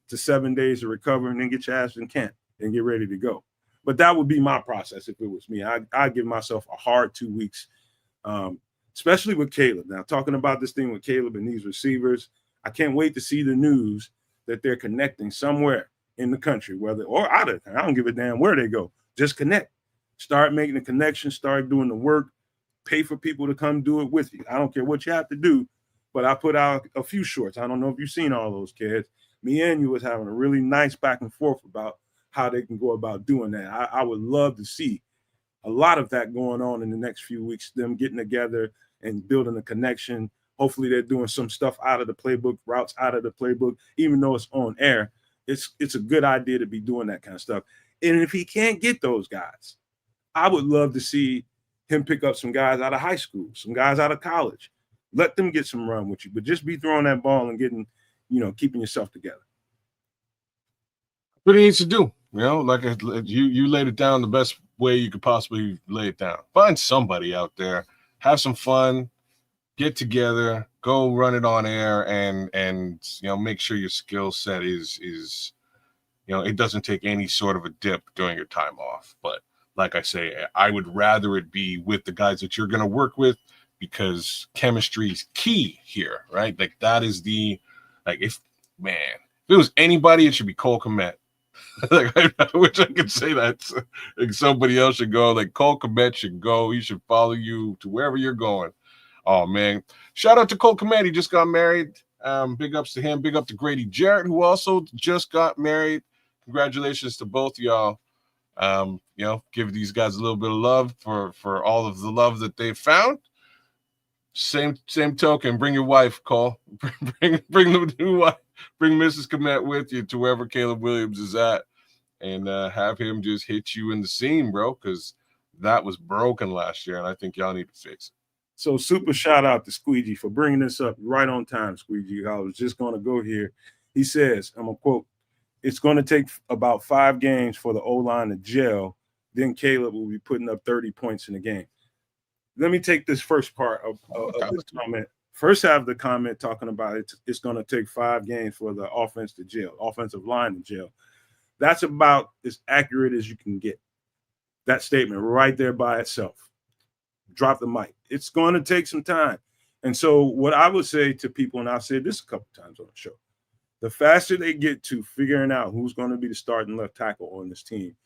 to 7 days to recover, and then get your ass in camp and get ready to go. But that would be my process if it was me. I'd give myself a hard 2 weeks, especially with Caleb. Now, talking about this thing with Caleb and these receivers, I can't wait to see the news that they're connecting somewhere in the country, whether or out of it. I don't give a damn where they go. Just connect. Start making the connection. Start doing the work. Pay for people to come do it with you. I don't care what you have to do, but I put out a few shorts. I don't know if you've seen all those kids. Me and you was having a really nice back and forth about how they can go about doing that. I would love to see a lot of that going on in the next few weeks, them getting together and building a connection. Hopefully they're doing some stuff out of the playbook, routes out of the playbook, even though it's on air. It's a good idea to be doing that kind of stuff. And if he can't get those guys, I would love to see him pick up some guys out of high school, some guys out of college. Let them get some run with you, but just be throwing that ball and getting, keeping yourself together. What he needs to do, like you laid it down the best way you could possibly lay it down. Find somebody out there, have some fun, get together, go run it on air, and make sure your skill set is it doesn't take any sort of a dip during your time off. But like I say, I would rather it be with the guys that you're going to work with, because chemistry is key here, right? Like that is if it was anybody, it should be Cole Kmet. Like I wish I could say that. Like somebody else should go. Like Cole Kmet should go. He should follow you to wherever you're going. Oh man! Shout out to Cole Kmet. He just got married. Big ups to him. Big up to Grady Jarrett, who also just got married. Congratulations to both y'all. Give these guys a little bit of love for all of the love that they've found. Same token, bring your wife, Cole. Bring the new wife. Bring Mrs. Kmet with you to wherever Caleb Williams is at, and have him just hit you in the seam, bro, because that was broken last year, and I think y'all need to fix it. So super shout out to Squeegee for bringing this up right on time, Squeegee. I was just going to go here. He says, I'm going to quote, "It's going to take about 5 games for the O-line to gel. Then Caleb will be putting up 30 points in a game." Let me take this first part of this comment. First half of the comment talking about it's going to take 5 games for the offensive line to gel. That's about as accurate as you can get. That statement right there by itself. Drop the mic. It's going to take some time. And so what I would say to people, and I've said this a couple times on the show, the faster they get to figuring out who's going to be the starting left tackle on this team,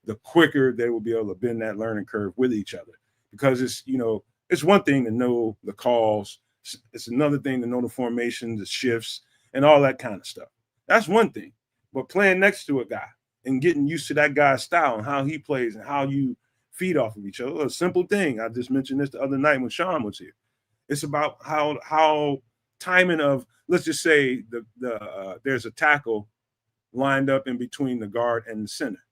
the quicker they will be able to bend that learning curve with each other. Because it's one thing to know the calls. It's another thing to know the formation, the shifts, and all that kind of stuff. That's one thing. But playing next to a guy and getting used to that guy's style and how he plays and how you feed off of each other. A simple thing. I just mentioned this the other night when Sean was here. It's about how timing of, let's just say there's a tackle lined up in between the guard and the center.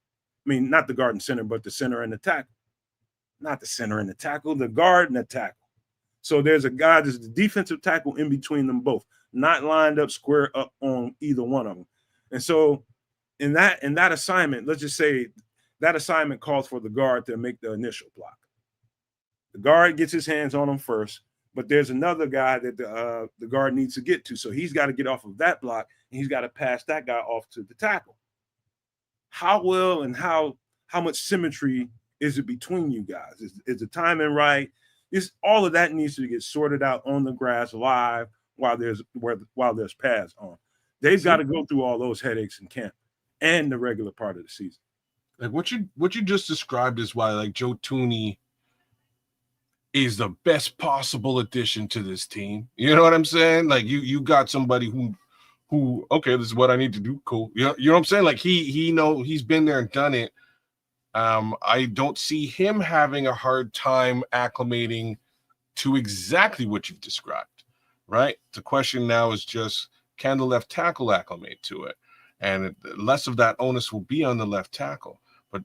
I mean, not the guard and center, but the center and the tackle. Not the center and the tackle, the guard and the tackle. So there's a guy, there's the defensive tackle in between them both, not lined up square up on either one of them. And so in that assignment, let's just say that assignment calls for the guard to make the initial block. The guard gets his hands on him first, but there's another guy that the guard needs to get to. So he's got to get off of that block, and he's got to pass that guy off to the tackle. How well and how much symmetry is it between you guys? Is the timing right? All of that needs to get sorted out on the grass live while there's pads on. They've got to go through all those headaches in camp and the regular part of the season. Like what you just described is why like Joe Thuney is the best possible addition to this team. You know what I'm saying? Like you got somebody who okay, this is what I need to do. Cool. You know what I'm saying? Like he's been there and done it. I don't see him having a hard time acclimating to exactly what you've described, right? The question now is just, can the left tackle acclimate to it? And less of that onus will be on the left tackle. But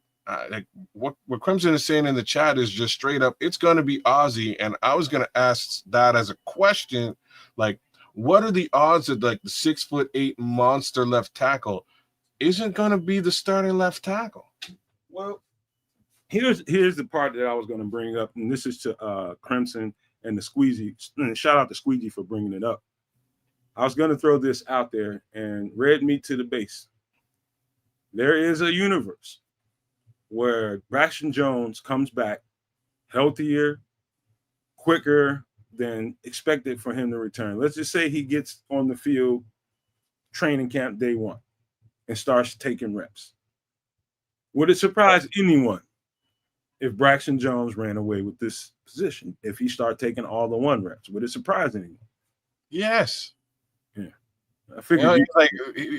like what Crimson is saying in the chat is just straight up, it's going to be Ozzy. And I was going to ask that as a question, like, what are the odds that like the 6'8" monster left tackle isn't going to be the starting left tackle? Well, here's the part that I was going to bring up, and this is to Crimson and the Squeezy. And shout out to Squeezy for bringing it up. I was going to throw this out there, and red meat to the base. There is a universe where Braxton Jones comes back healthier, quicker than expected for him to return. Let's just say he gets on the field training camp day one and starts taking reps. Would it surprise anyone if Braxton Jones ran away with this position? If he started taking all the 1 reps, would it surprise anyone? Yes. Yeah. I figured like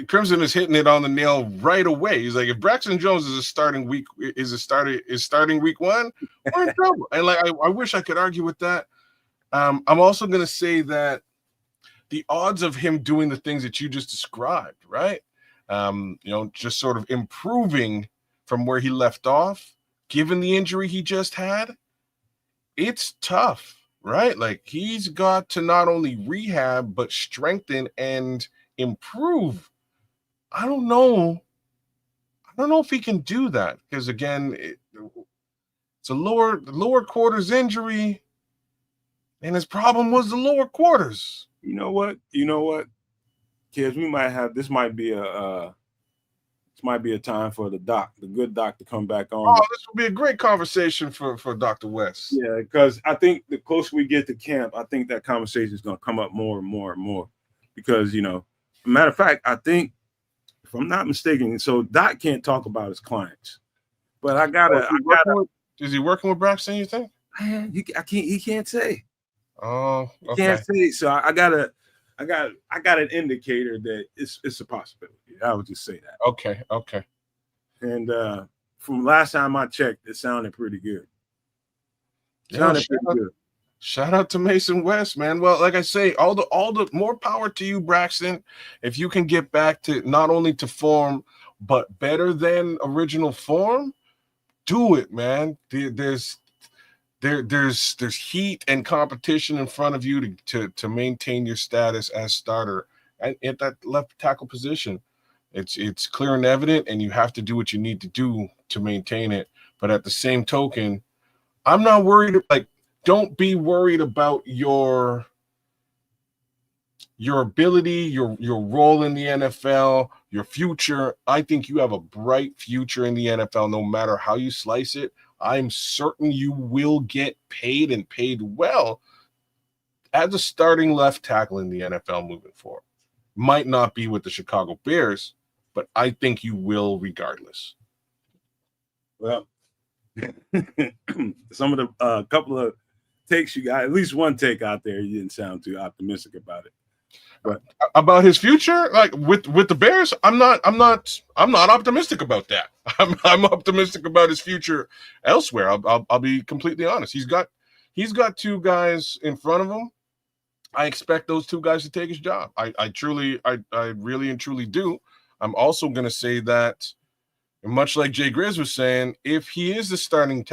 Crimson is hitting it on the nail right away. He's like, if Braxton Jones is starting week 1, we're in trouble. And like I wish I could argue with that. I'm also gonna say that the odds of him doing the things that you just described, right? Just sort of improving from where he left off, given the injury he just had, it's tough, right? Like he's got to not only rehab, but strengthen and improve. I don't know if he can do that because again, it's a lower quarters injury, and his problem was the lower quarters. You know what, kids, this might be a time for the good doc to come back on. Oh, this would be a great conversation for Dr. West. Yeah, because I think the closer we get to camp, I think that conversation is going to come up more and more and more. Because, matter of fact, I think, if I'm not mistaken, so Doc can't talk about his clients. But is he working with Braxton, you think? Man, he can't say. Oh, okay. He can't say. So I got an indicator that it's a possibility. I would just say that. Okay. And from last time I checked, it sounded pretty good. Shout out to Mason West, man. Well, like I say, all the more power to you, Braxton. If you can get back to not only to form, but better than original form, do it, man. There's heat and competition in front of you to maintain your status as starter at that left tackle position. It's clear and evident, and you have to do what you need to do to maintain it. But at the same token, I'm not worried. Like, don't be worried about your ability, your role in the NFL, your future. I think you have a bright future in the NFL, no matter how you slice it. I'm certain you will get paid and paid well as a starting left tackle in the NFL moving forward. Might not be with the Chicago Bears, but I think you will regardless. Well, some of the couple of takes you got, at least one take out there, you didn't sound too optimistic about it. But about his future, like with the Bears, I'm not optimistic about that. I'm optimistic about his future elsewhere. I'll be completely honest. He's got 2 guys in front of him I expect those two guys to take his job. I really and truly do. I'm also going to say that, much like Jay Grizz was saying, if he is the starting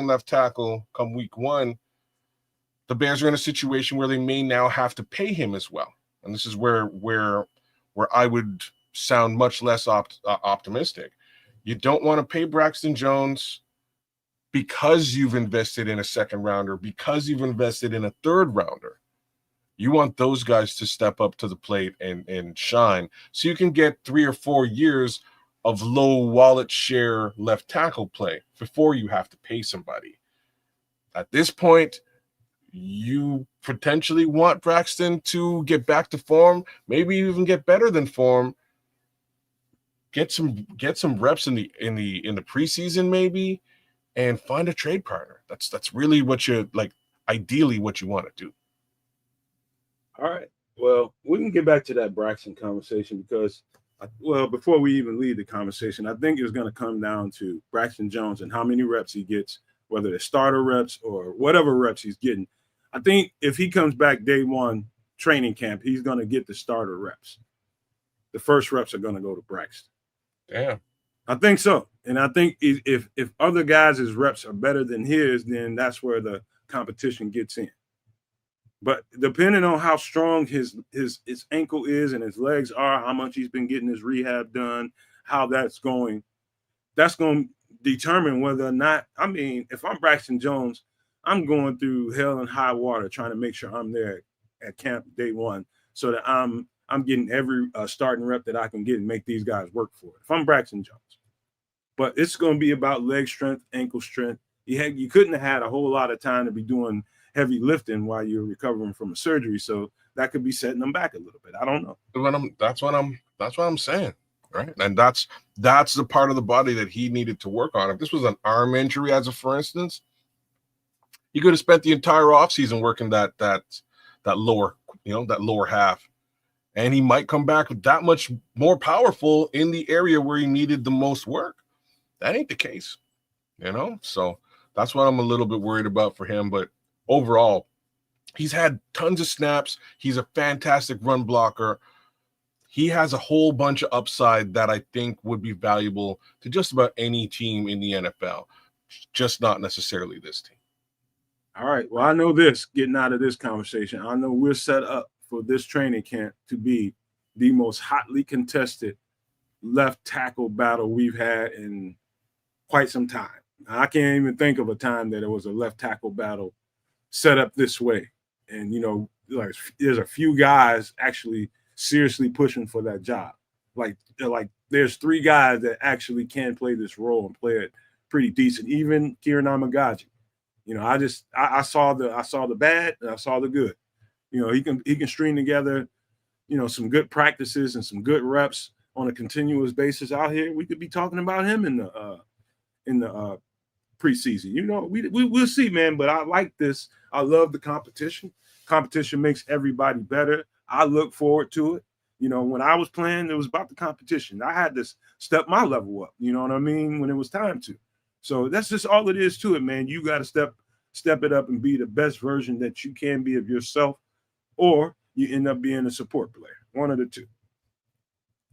left tackle come week 1, the Bears are in a situation where they may now have to pay him as well. And this is where I would sound much less optimistic. You don't want to pay Braxton Jones because you've invested in a second rounder, because you've invested in a third rounder. You want those guys to step up to the plate and shine, so you can get 3 or 4 years of low wallet share left tackle play before you have to pay somebody. At this point, you potentially want Braxton to get back to form, maybe even get better than form. Get some reps in the preseason, maybe, and find a trade partner. That's really what you like. Ideally, what you want to do. All right. Well, we can get back to that Braxton conversation because, before we even leave the conversation, I think it's going to come down to Braxton Jones and how many reps he gets, whether they're starter reps or whatever reps he's getting. I think if he comes back day 1 training camp, he's going to get the starter reps. The first reps are going to go to Braxton. Yeah, I think so. And I think if other guys' reps are better than his, then that's where the competition gets in. But depending on how strong his ankle is and his legs are, how much he's been getting his rehab done, how that's going to determine whether or not, I mean, if I'm Braxton Jones, I'm going through hell and high water trying to make sure I'm there at camp day 1 so that I'm getting every starting rep that I can get and make these guys work for it. If I'm Braxton Jones. But it's going to be about leg strength, ankle strength. You couldn't have had a whole lot of time to be doing heavy lifting while you're recovering from a surgery, so that could be setting them back a little bit. I don't know. That's what I'm saying, right? And that's the part of the body that he needed to work on. If this was an arm injury, for instance, he could have spent the entire offseason working that lower, that lower half, and he might come back that much more powerful in the area where he needed the most work. That ain't the case, So that's what I'm a little bit worried about for him. But overall, he's had tons of snaps. He's a fantastic run blocker. He has a whole bunch of upside that I think would be valuable to just about any team in the NFL, just not necessarily this team. All right. Well, I know this, getting out of this conversation, I know we're set up for this training camp to be the most hotly contested left tackle battle we've had in quite some time. I can't even think of a time that it was a left tackle battle set up this way. And, there's a few guys actually seriously pushing for that job. Like there's 3 guys that actually can play this role and play it pretty decent. Even Kieran Amagaji. I saw the bad and I saw the good. He can string together, some good practices and some good reps on a continuous basis out here. We could be talking about him in the preseason. We'll see, man. But I like this. I love the competition. Competition makes everybody better. I look forward to it. When I was playing, it was about the competition. I had to step my level up. You know what I mean? When it was time to. So that's just all it is to it, man. You got to step it up and be the best version that you can be of yourself, or you end up being a support player. One of the two.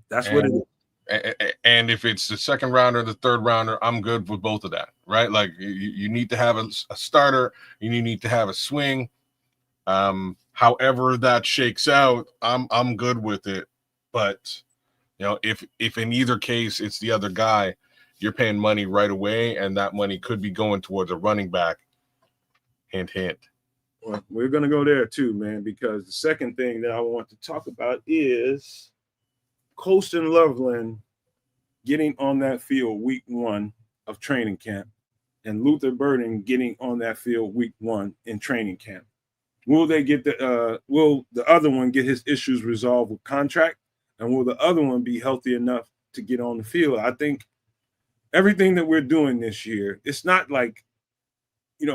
That's what it is. And if it's the second rounder, the third rounder, I'm good with both of that, right? Like you need to have a starter, and you need to have a swing. However that shakes out, I'm good with it. But if in either case it's the other guy, you're paying money right away, and that money could be going towards a running back. Hint, hint. Well, we're going to go there too, man, because the second thing that I want to talk about is Colston Loveland getting on that field week 1 of training camp, and Luther Burden getting on that field week 1 in training camp. Will they get will the other one get his issues resolved with contract, and will the other one be healthy enough to get on the field? I think everything that we're doing this year, it's not like,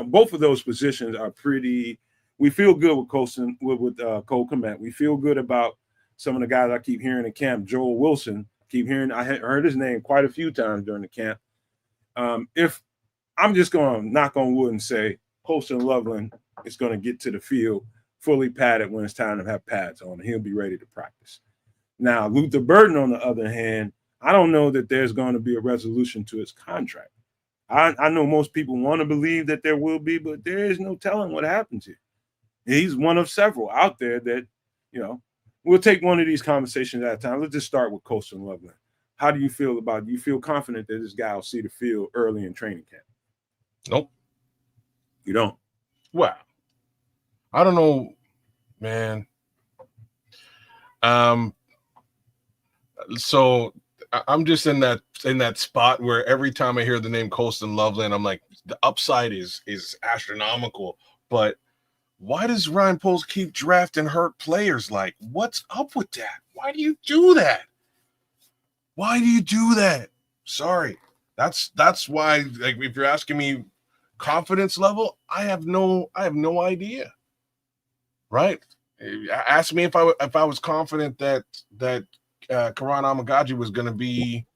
both of those positions are pretty. We feel good with Colston, with Cole Kmet. We feel good about some of the guys I keep hearing in camp. Joel Wilson, I heard his name quite a few times during the camp. If I'm just going to knock on wood and say Colston Loveland is going to get to the field fully padded when it's time to have pads on. He'll be ready to practice. Now, Luther Burden, on the other hand, I don't know that there's going to be a resolution to his contract. I know most people want to believe that there will be, but there is no telling what happens here. He's one of several out there that, we'll take one of these conversations at a time. Let's just start with Colston Loveland. How do you feel about it? Do you feel confident that this guy will see the field early in training camp? Nope. You don't? Well, I don't know, man. So I'm just in that spot where every time I hear the name Colston Loveland, I'm like, the upside is astronomical. But why does Ryan Poles keep drafting hurt players? Like, what's up with that? Why do you do that? Why do you do that? Sorry. That's why, like, if you're asking me confidence level, I have no idea. Right? Ask me if I was confident that Karan Amagaji was going to be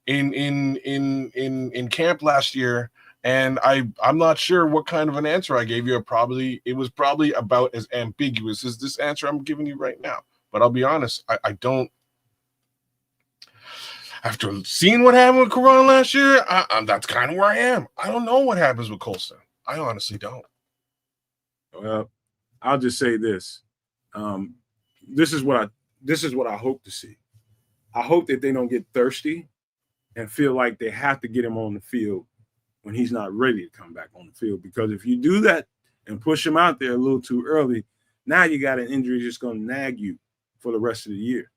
in camp last year, and I'm not sure what kind of an answer I gave you. It was probably about as ambiguous as this answer I'm giving you right now. But I'll be honest, I don't. After seeing what happened with Karan last year, that's kind of where I am. I don't know what happens with Colston. I honestly don't. Well, I'll just say this. This is what I hope to see. I hope that they don't get thirsty and feel like they have to get him on the field when he's not ready to come back on the field. Because if you do that and push him out there a little too early, now you got an injury just going to nag you for the rest of the year.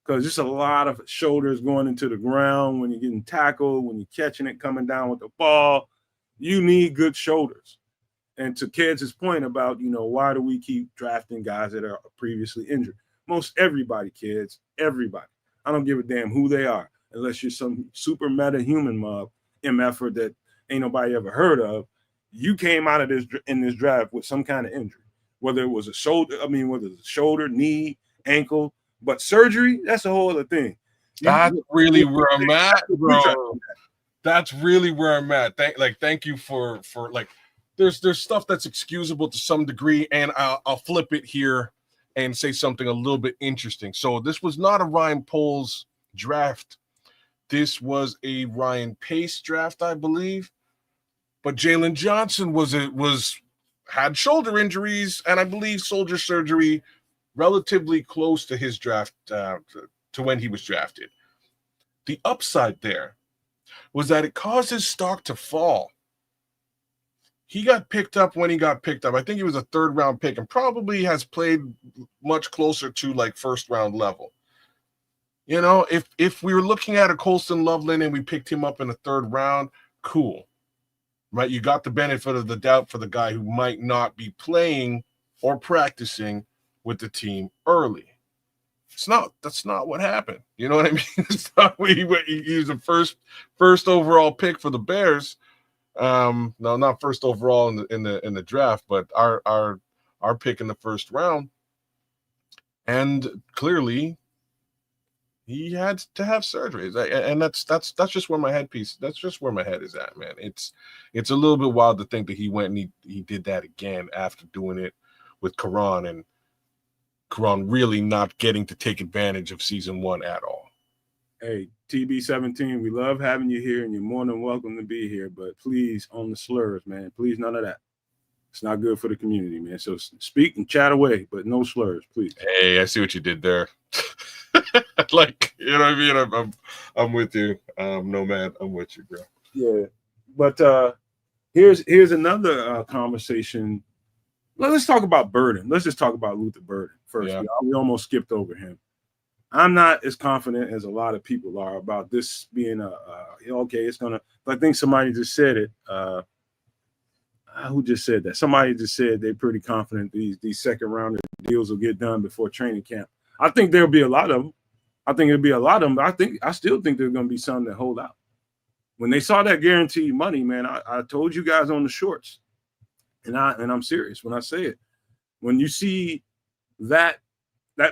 Because there's a lot of shoulders going into the ground when you're getting tackled, when you're catching it, coming down with the ball. You need good shoulders. And to Keds' point about, why do we keep drafting guys that are previously injured? Most everybody, kids, everybody. I don't give a damn who they are, unless you're some super meta human MFer that ain't nobody ever heard of. You came out of this in this draft with some kind of injury, whether it was a shoulder, whether it's a shoulder, knee, ankle, but surgery, that's a whole other thing. That's really where I'm at, bro. That's really where I'm at. Thank you for like, there's stuff that's excusable to some degree, and I'll flip it here and say something a little bit interesting. So this was not a Ryan Poles draft. This was a Ryan Pace draft, I believe. But Jalen Johnson had shoulder injuries, and I believe shoulder surgery relatively close to his draft, to when he was drafted. The upside there was that it caused his stock to fall. He got picked up when he got picked up. I think he was a third-round pick and probably has played much closer to like first-round level. If we were looking at a Colston Loveland and we picked him up in the third round, cool. Right? You got the benefit of the doubt for the guy who might not be playing or practicing with the team early. That's not what happened. You know what I mean? It's not he was the first overall pick for the Bears. No, not first overall in the draft, but our pick in the first round. And clearly he had to have surgeries. And that's just where my that's just where my head is at, man. It's a little bit wild to think that he went and he did that again after doing it with Karan, and Karan really not getting to take advantage of season 1 at all. Hey, TB17, we love having you here, and you're more than welcome to be here. But please, on the slurs, man, please, none of that. It's not good for the community, man. So speak and chat away, but no slurs, please. Hey, I see what you did there. Like, you know what I mean? I'm with you. Nomad, I'm with you, bro. Yeah, but here's another conversation. Let's talk about Burden. Let's just talk about Luther Burden first. Yeah. We almost skipped over him. I'm not as confident as a lot of people are about this being it's gonna. But I think somebody just said it. Who just said that? Somebody just said they're pretty confident these second round deals will get done before training camp. I think there'll be a lot of them. I think it'll be a lot of them. But I still think there's going to be some that hold out. When they saw that guaranteed money, man, I told you guys on the shorts, and I'm serious when I say it. When you see that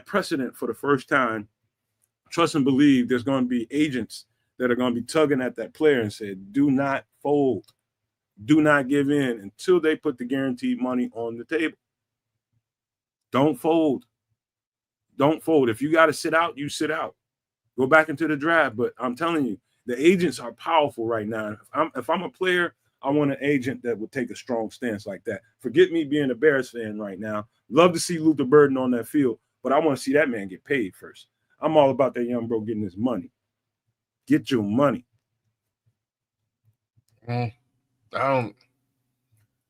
precedent for the first time, trust and believe there's going to be agents that are going to be tugging at that player and say, do not fold. Do not give in until they put the guaranteed money on the table. Don't fold. Don't fold. If you got to sit out, you sit out. Go back into the draft. But I'm telling you, the agents are powerful right now. If I'm a player, I want an agent that would take a strong stance like that. Forget me being a Bears fan right now. Love to see Luther Burden on that field, but I want to see that man get paid first. I'm all about that young bro getting his money. Get your money. I don't.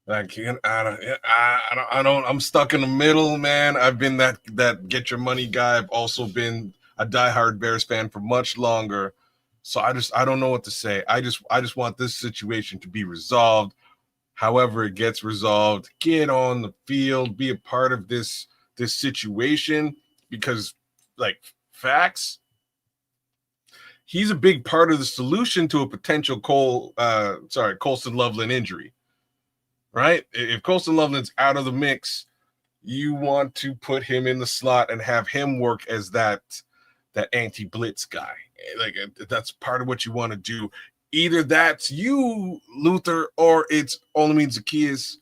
I don't. I'm stuck in the middle, man. I've been that get your money guy. I've also been a diehard Bears fan for much longer. So I don't know what to say. I just want this situation to be resolved. However it gets resolved, get on the field, be a part of this situation, because like facts, he's a big part of the solution to a potential Colston Loveland injury. Right? If Colston Loveland's out of the mix, you want to put him in the slot and have him work as that anti-blitz guy. Like, that's part of what you want to do. Either that's you, Luther, or it's Olamide Zaccheaus.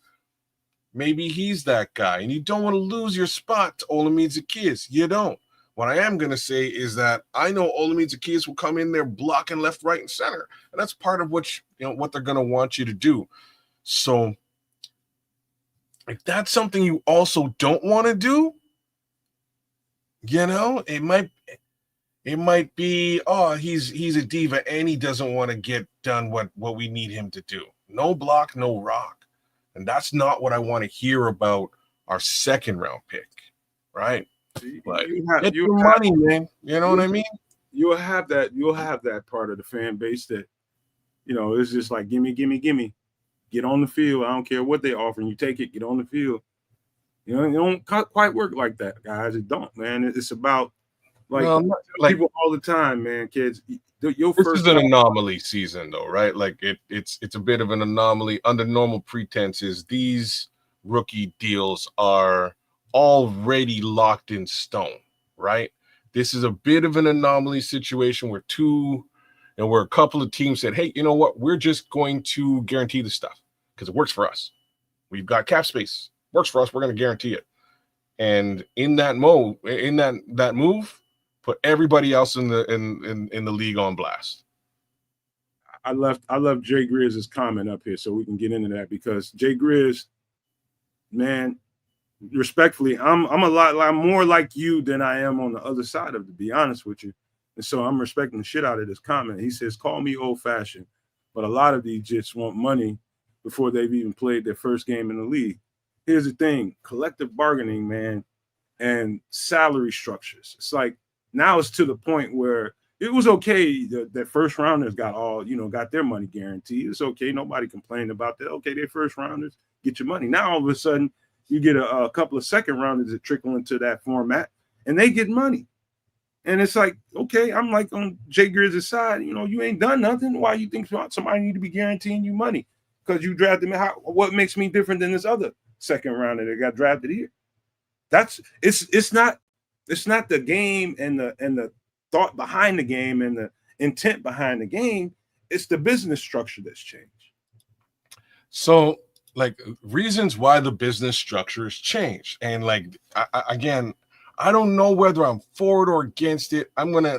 Maybe he's that guy, and you don't want to lose your spot to Olamide Zaccheaus. You don't. What I am going to say is that I know Olamide Zaccheaus will come in there blocking left, right, and center, and that's part of what they're going to want you to do. So if that's something you also don't want to do, it might be, oh, he's a diva and he doesn't want to get done what we need him to do. No block, no rock. And that's not what I want to hear about our second round pick, right? Like, get your money, man. You know what I mean? You'll have that part of the fan base that, it's just like, gimme, gimme, gimme. Get on the field. I don't care what they're offering. You take it, get on the field. It don't quite work like that, guys. It don't, man. It's about people all the time, man, kids. This is an anomaly season, though, right? Like it's a bit of an anomaly. Under normal pretenses, these rookie deals are already locked in stone, right? This is a bit of an anomaly situation where a couple of teams said, hey, you know what? We're just going to guarantee the stuff because it works for us. We've got cap space. Works for us. We're going to guarantee it. And in that move, put everybody else in the league on blast. I love Jay Greer's comment up here so we can get into that, because Jay Greer's, man, respectfully, I'm a lot more like you than I am on the other side of it, to be honest with you. And so I'm respecting the shit out of this comment. He says, call me old-fashioned, but a lot of these jits want money before they've even played their first game in the league. Here's the thing, collective bargaining, man, and salary structures. It's like, now it's to the point where it was okay that first rounders got their money guaranteed. It's okay. Nobody complained about that. Okay, they're first rounders, get your money. Now all of a sudden you get a couple of second rounders that trickle into that format and they get money. And it's like, okay, I'm like on Jay Greer's side, you ain't done nothing. Why you think somebody need to be guaranteeing you money? Because you drafted me. What makes me different than this other second rounder that got drafted here? It's not the game and the thought behind the game and the intent behind the game. It's the business structure that's changed. So, like, reasons why the business structure has changed, and again, I don't know whether I'm for it or against it. I'm gonna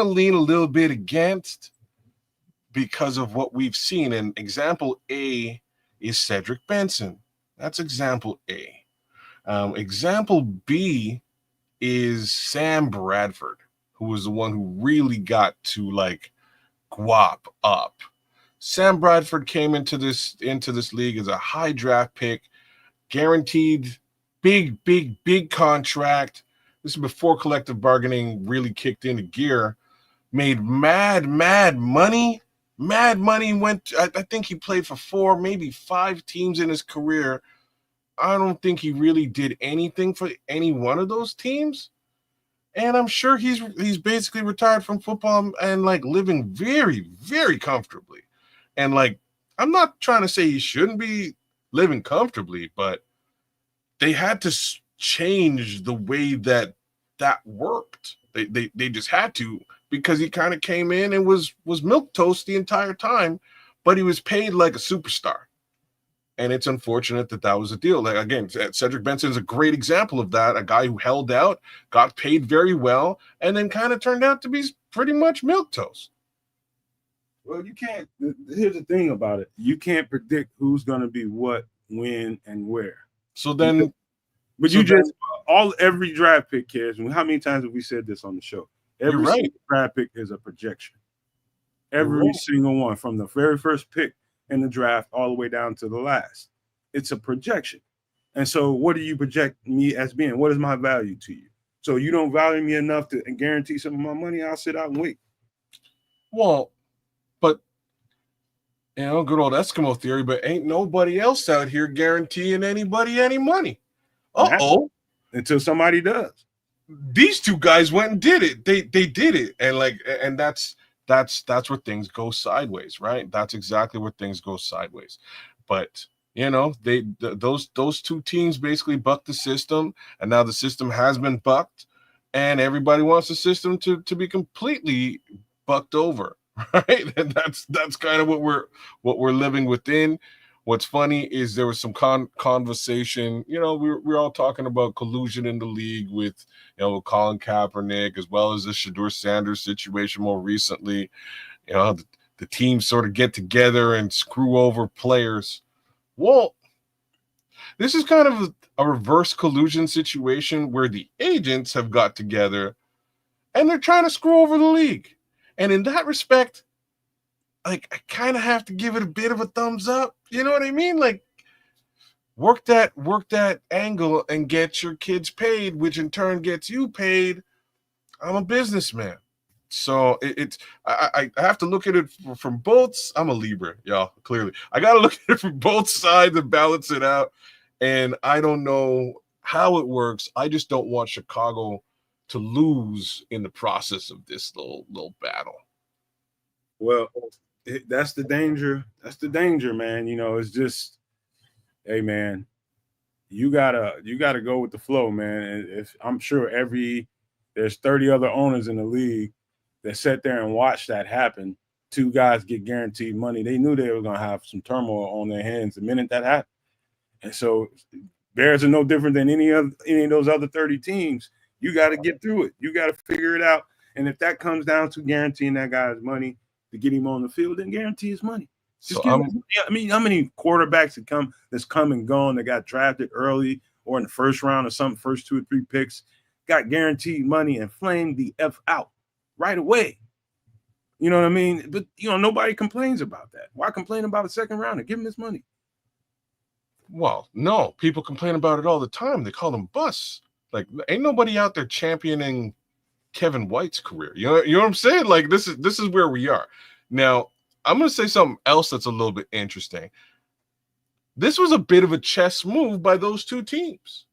lean a little bit against because of what we've seen. And example A is Cedric Benson. That's example A. Example B is Sam Bradford, who was the one who really got to guap up. Sam Bradford came into this league as a high draft pick, guaranteed big contract. This is before collective bargaining really kicked into gear. Made mad money. I think he played for 4, maybe 5 teams in his career. I don't think he really did anything for any one of those teams. And I'm sure he's basically retired from football and living very, very comfortably. And I'm not trying to say he shouldn't be living comfortably, but they had to change the way that worked. They just had to, because he kind of came in and was milquetoast the entire time, but he was paid like a superstar. And it's unfortunate that was a deal. Like, again, Cedric Benson is a great example of that. A guy who held out, got paid very well, and then kind of turned out to be pretty much milquetoast. Well, you can't. Here's the thing about it: you can't predict who's going to be what, when, and where. So then, every draft pick cares. How many times have we said this on the show? Every single draft pick is a projection. Every single one, from the very first pick in the draft all the way down to the last, it's a projection. And so, what do you project me as being? What is my value to you? So you don't value me enough to guarantee some of my money. I'll sit out and wait. Well, but good old Eskimo theory. But ain't nobody else out here guaranteeing anybody any money. Until somebody does. These two guys went and did it. They did it, and that's where things go sideways, right? That's exactly where things go sideways. But those two teams basically bucked the system, and now the system has been bucked, and everybody wants the system to be completely bucked over, right? And that's kind of what we're living within. What's funny is there was some conversation, we're all talking about collusion in the league with, Colin Kaepernick, as well as the Shedeur Sanders situation more recently. The teams sort of get together and screw over players. Well, this is kind of a reverse collusion situation where the agents have got together and they're trying to screw over the league. And in that respect, I kind of have to give it a bit of a thumbs up. You know what I mean? Like, work that angle and get your kids paid, which in turn gets you paid. I'm a businessman. So I have to look at it from both. I'm a Libra, y'all, clearly. I got to look at it from both sides and balance it out. And I don't know how it works. I just don't want Chicago to lose in the process of this little battle. Well, that's the danger. That's the danger, man. It's just, hey, man, you gotta go with the flow, man. And if I'm sure there's 30 other owners in the league that sat there and watched that happen. Two guys get guaranteed money. They knew they were gonna have some turmoil on their hands the minute that happened. And so Bears are no different than any of those other 30 teams. You got to get through it. You got to figure it out. And if that comes down to guaranteeing that guy's money to get him on the field, then guarantee his money. How many quarterbacks that's come and gone that got drafted early or in the first round or something, first 2 or 3 picks, got guaranteed money and flamed the F out right away. You know what I mean? But, nobody complains about that. Why complain about a second rounder? Give him his money. Well, no, people complain about it all the time. They call them busts. Like, ain't nobody out there championing Kevin White's career. You know what I'm saying? Like, this is where we are. Now, I'm going to say something else that's a little bit interesting. This was a bit of a chess move by those two teams.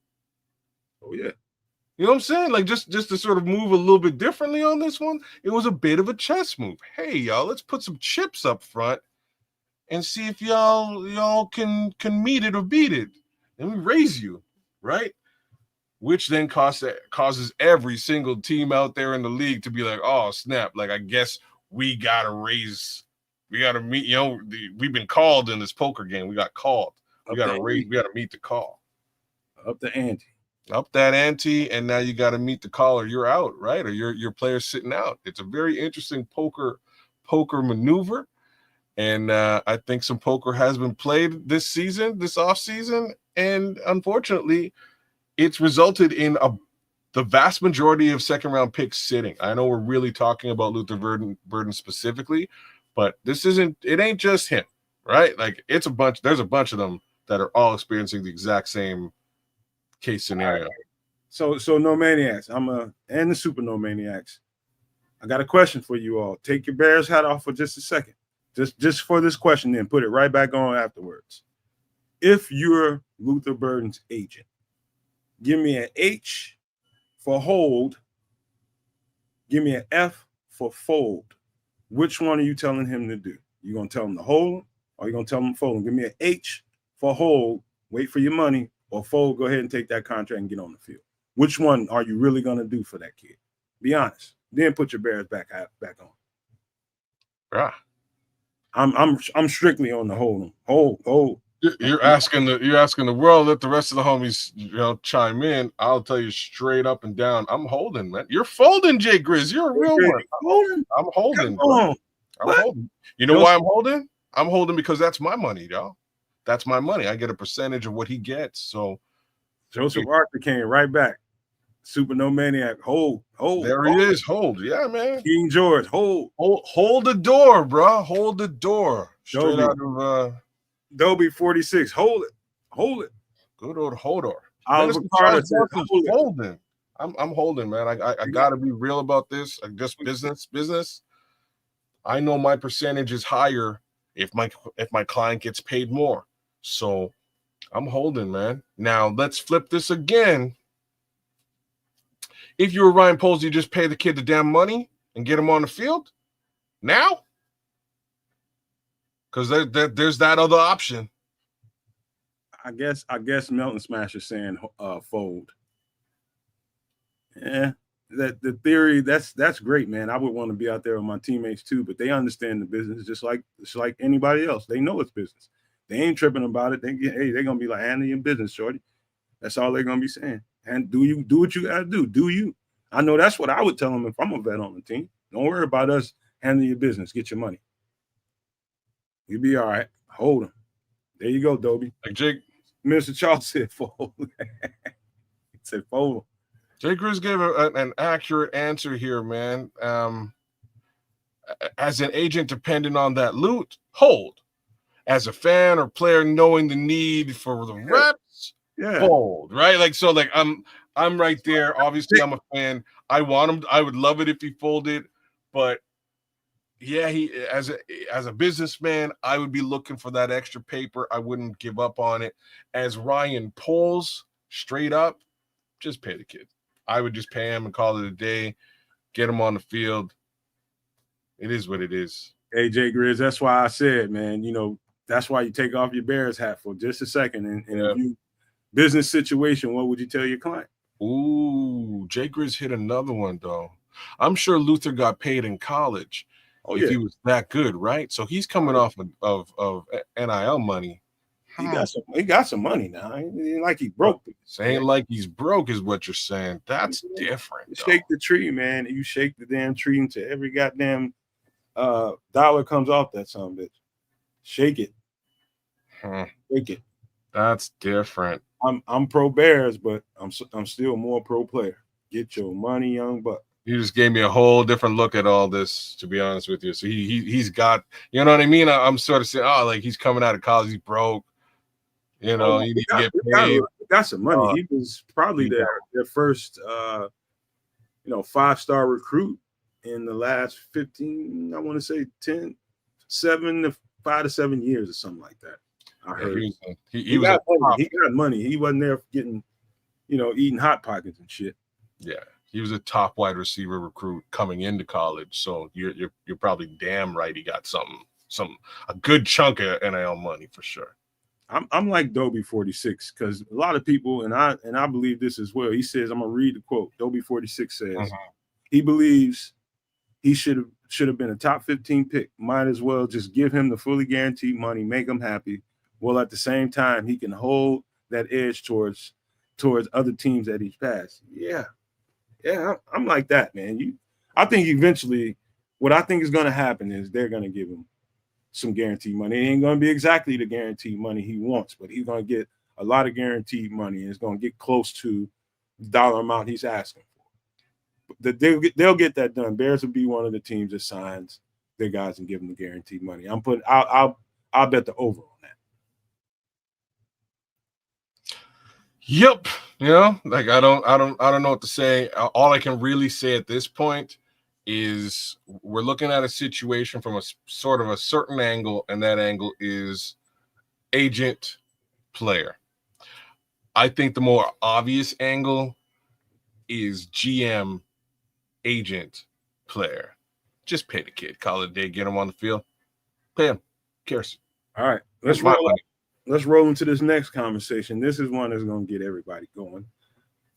Oh, yeah. You know what I'm saying? Like, just to sort of move a little bit differently on this one, it was a bit of a chess move. Hey, y'all, let's put some chips up front and see if y'all can meet it or beat it. And we raise you, right? Which then causes every single team out there in the league to be like, oh, snap. Like, I guess we got to meet, we've been called in this poker game. We got called. We got to meet the call. Up the ante. Up that ante, and now you got to meet the call or you're out, right? Or your player's sitting out. It's a very interesting poker maneuver. And I think some poker has been played this offseason. And unfortunately, it's resulted in the vast majority of second-round picks sitting. I know we're really talking about Luther Burden specifically, but it ain't just him, right? Like, there's a bunch of them that are all experiencing the exact same case scenario. Right. So No Maniacs, and the Super No Maniacs, I got a question for you all. Take your Bears hat off for just a second. Just for this question, then put it right back on afterwards. If you're Luther Burden's agent, give me an H for hold. Give me an F for fold. Which one are you telling him to do? You gonna tell him to hold, or you gonna tell him to fold? Give me an H for hold. Wait for your money, or fold. Go ahead and take that contract and get on the field. Which one are you really gonna do for that kid? Be honest. Then put your Bears back on. Right. I'm strictly on the hold. You're asking the world. Let the rest of the homies, chime in. I'll tell you straight up and down. I'm holding, man. You're folding, Jay Grizz. You're a real one. Holding? I'm holding, Come on. I'm What? holding. You know why I'm holding? I'm holding because that's my money, y'all. That's my money. I get a percentage of what he gets. So Joseph Arthur came right back. Super No Maniac. Hold. There he is. Hold. Yeah, man. King George. Hold the door, bro. Hold the door. Straight Dobie. out of Dobie 46. Hold it. Good old Hodor. Oliver Carter said, holding. I'm holding, man. I gotta be real about this. Just business. I know my percentage is higher if my client gets paid more. So I'm holding, man. Now let's flip this again. If you were Ryan Poles, you just pay the kid the damn money and get him on the field now? Because there's that other option. I guess Melton Smasher saying fold. Yeah, that the theory that's great, man. I would want to be out there with my teammates too, but they understand the business just like anybody else. They know it's business. They ain't tripping about it. They're gonna be like, handle your business, shorty. That's all they're gonna be saying. And do what you gotta do. Do you? I know that's what I would tell them if I'm a vet on the team. Don't worry about us. Handle your business. Get your money. You'll be all right. Hold them. There you go, Dobie. Like Jake. Mr. Charles said fold. He said fold. Jake Grizz gave an accurate answer here, man. As an agent dependent on that loot, hold. As a fan or player knowing the need for the reps, fold. Right? I'm right there. Obviously, I'm a fan. I want him. I would love it if he folded, but yeah, he as a businessman, I would be looking for that extra paper. I wouldn't give up on it. As Ryan Poles, straight up, just pay the kid. I would just pay him and call it a day. Get him on the field. It is what it is. AJ Grizz, that's why I said, man, that's why you take off your Bears hat for just a second. And if you business situation, what would you tell your client? Ooh, Jay Grizz hit another one, though. I'm sure Luther got paid in college. If he was that good, right? So he's coming off of NIL money. He got some money now. Ain't like he broke. Saying like he's broke is what you're saying. That's different. Shake the tree, man. You shake the damn tree until every goddamn dollar comes off that son of a bitch. Shake it. Shake it. That's different. I'm pro Bears, but I'm still more pro player. Get your money, young buck. You just gave me a whole different look at all this, to be honest with you. So he's got, you know what I mean? I'm sort of saying, like he's coming out of college, he's broke. You need to get paid. He got some money. He was probably their first, 5-star recruit in the last 15, I want to say 5 to 7 years or something like that. I heard. He got money. He wasn't there getting, eating Hot Pockets and shit. Yeah. He was a top wide receiver recruit coming into college. So you're probably damn right he got a good chunk of NIL money for sure. I'm like Dobie 46 because a lot of people, and I believe this as well. He says, I'm gonna read the quote. Dobie 46 says he believes he should have been a top 15 pick. Might as well just give him the fully guaranteed money, make him happy. Well, at the same time, he can hold that edge towards other teams that he's passed. Yeah, I'm like that, man. I think eventually, what I think is going to happen is they're going to give him some guaranteed money. It ain't going to be exactly the guaranteed money he wants, but he's going to get a lot of guaranteed money, and it's going to get close to the dollar amount he's asking for. They'll get that done. Bears will be one of the teams that signs their guys and give them the guaranteed money. I'll bet the over on that. Yep. I don't know what to say. All I can really say at this point is we're looking at a situation from a sort of a certain angle, and that angle is agent player. I think the more obvious angle is GM agent player. Just pay the kid, call it a day, get him on the field, pay him. Who cares? All right, let's roll into this next conversation. This is one that's going to get everybody going,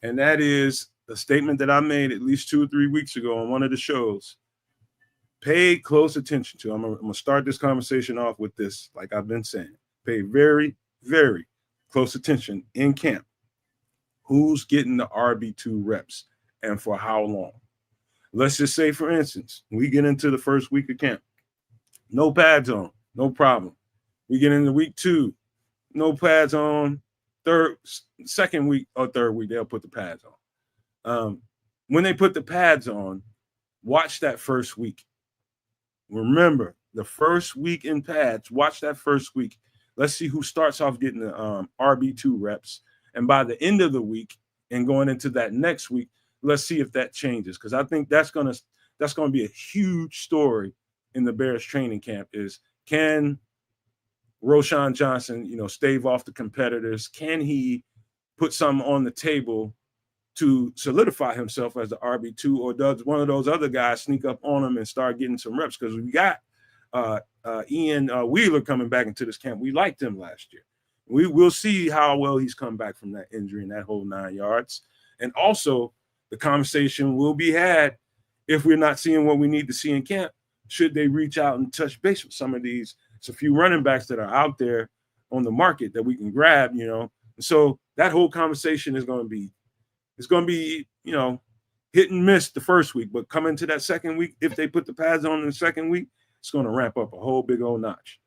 and that is a statement that I made at least 2 or 3 weeks ago on one of the shows. Pay close attention to. I'm gonna start this conversation off with this, like I've been saying. Pay very, very close attention in camp. Who's getting the RB2 reps and for how long? Let's just say, for instance, we get into the first week of camp, no pads on, no problem. We get into week 2, no pads on. Second week or third week, they'll put the pads on. When they put the pads on, watch that first week. Remember, the first week in pads, watch that first week. Let's see who starts off getting the RB2 reps. And by the end of the week and going into that next week, let's see if that changes. Because I think that's gonna be a huge story in the Bears training camp is, can Roschon Johnson, stave off the competitors? Can he put something on the table to solidify himself as the RB2, or does one of those other guys sneak up on him and start getting some reps? Because we got Ian Wheeler coming back into this camp. We liked him last year. We will see how well he's come back from that injury and that whole 9 yards. And also, the conversation will be had, if we're not seeing what we need to see in camp, should they reach out and touch base with some of these? It's a few running backs that are out there on the market that we can grab, So that whole conversation is going to be, hit and miss the first week, but coming to that second week, if they put the pads on in the second week, it's going to ramp up a whole big old notch.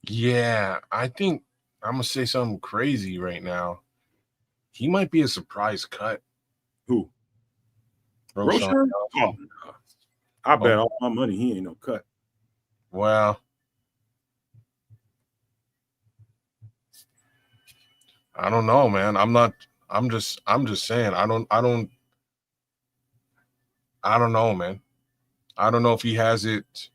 Yeah, I think I'm going to say something crazy right now. He might be a surprise cut. Who? Roschon? Oh, no. I bet all my money he ain't no cut. Well, I don't know, man. I'm just saying, I don't know, man. I don't know if he has it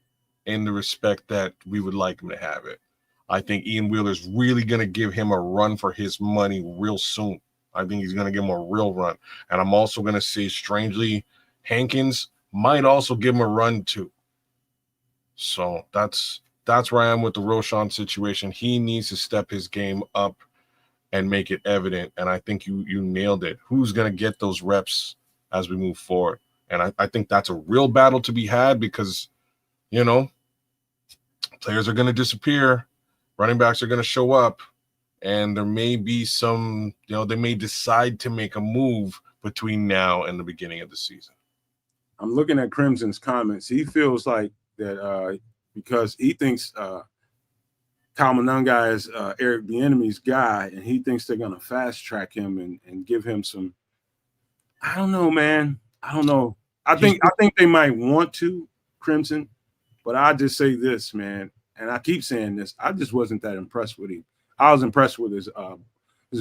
in the respect that we would like him to have it. I think Ian Wheeler's really going to give him a run for his money real soon. I think he's going to give him a real run. And I'm also going to say, strangely, Hankins might also give him a run too. So that's where I am with the Roschon situation. He needs to step his game up and make it evident. And I think you nailed it. Who's going to get those reps as we move forward? And I think that's a real battle to be had because, players are going to disappear. Running backs are going to show up. And there may be some, they may decide to make a move between now and the beginning of the season. I'm looking at Crimson's comments. He feels like that because he thinks Kyle Monangai is Eric Bieniemy's guy, and he thinks they're going to fast track him and give him some. I don't know, man. I don't know. I think they might want to, Crimson, but I just say this, man, and I keep saying this. I just wasn't that impressed with him. I was impressed with his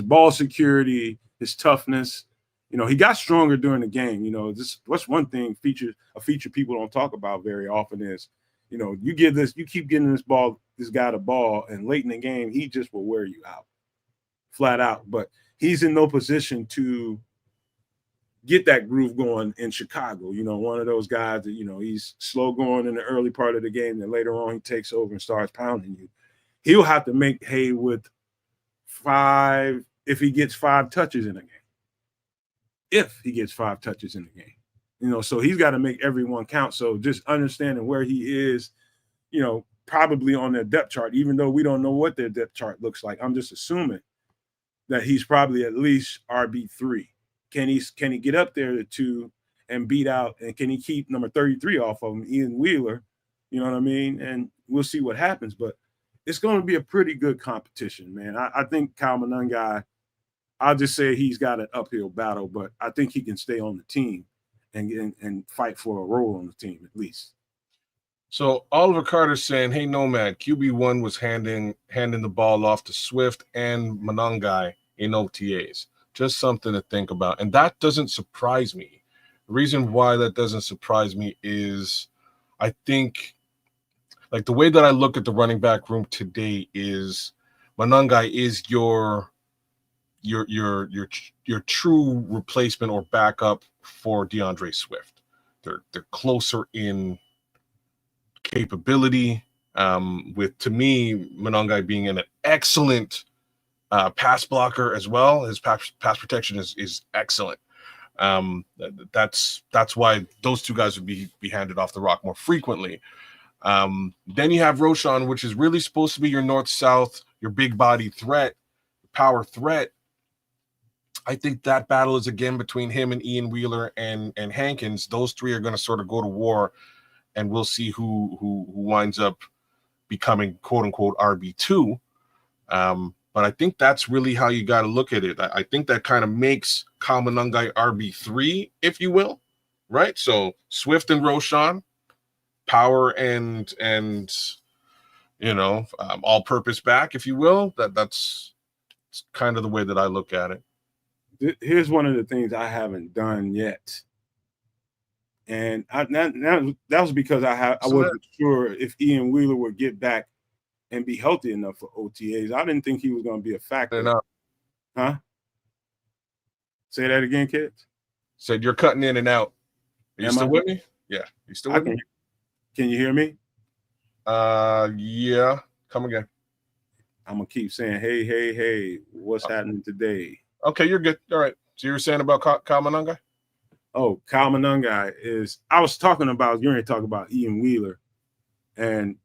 ball security, his toughness. He got stronger during the game. What's one thing a feature people don't talk about very often is, you keep getting this guy the ball, and late in the game, he just will wear you out, flat out. But he's in no position to get that groove going in Chicago. One of those guys that, he's slow going in the early part of the game, and later on he takes over and starts pounding you. He'll have to make hay with 5 if he gets 5 touches in a game. If he gets 5 touches in the game. So he's got to make everyone count. So just understanding where he is, probably on their depth chart, even though we don't know what their depth chart looks like. I'm just assuming that he's probably at least RB3. Can he get up there to 2 and beat out, and can he keep number 33 off of him, Ian Wheeler? You know what I mean? And we'll see what happens. But it's going to be a pretty good competition, man. I think Kyle Monangai, I'll just say he's got an uphill battle, but I think he can stay on the team and fight for a role on the team at least. So Oliver Carter's saying, hey, Nomad, QB1 was handing the ball off to Swift and Monangai in OTAs. Just something to think about. And that doesn't surprise me. The reason why that doesn't surprise me is I think like the way that I look at the running back room today is Monangai is your true replacement or backup for DeAndre Swift. They're closer in capability. With, to me, Monangai being an excellent pass blocker as well. His pass protection is excellent. That's why those two guys would be handed off the rock more frequently. Then you have Roschon, which is really supposed to be your north-south, your big body threat, power threat. I think that battle is again between him and Ian Wheeler and Hankins. Those three are going to sort of go to war, and we'll see who winds up becoming quote unquote RB2. But I think that's really how you got to look at it. I think that kind of makes Kamanungai RB3, if you will, right? So Swift and Roshan, power and all-purpose back, if you will. That's kind of the way that I look at it. Here's one of the things I haven't done yet, and that was because I wasn't sure if Ian Wheeler would get back and be healthy enough for OTAs. I didn't think he was going to be a factor. Huh? Say that again, kids. Said you're cutting in and out. Are you still with me? Yeah, you still with me? Can you hear me? Yeah. Come again. I'm gonna keep saying, hey, what's happening today? Okay, you're good. All right. So you were saying about Kamanungai? Oh, Kamanungai is. I was talking about. You're talking about Ian Wheeler, and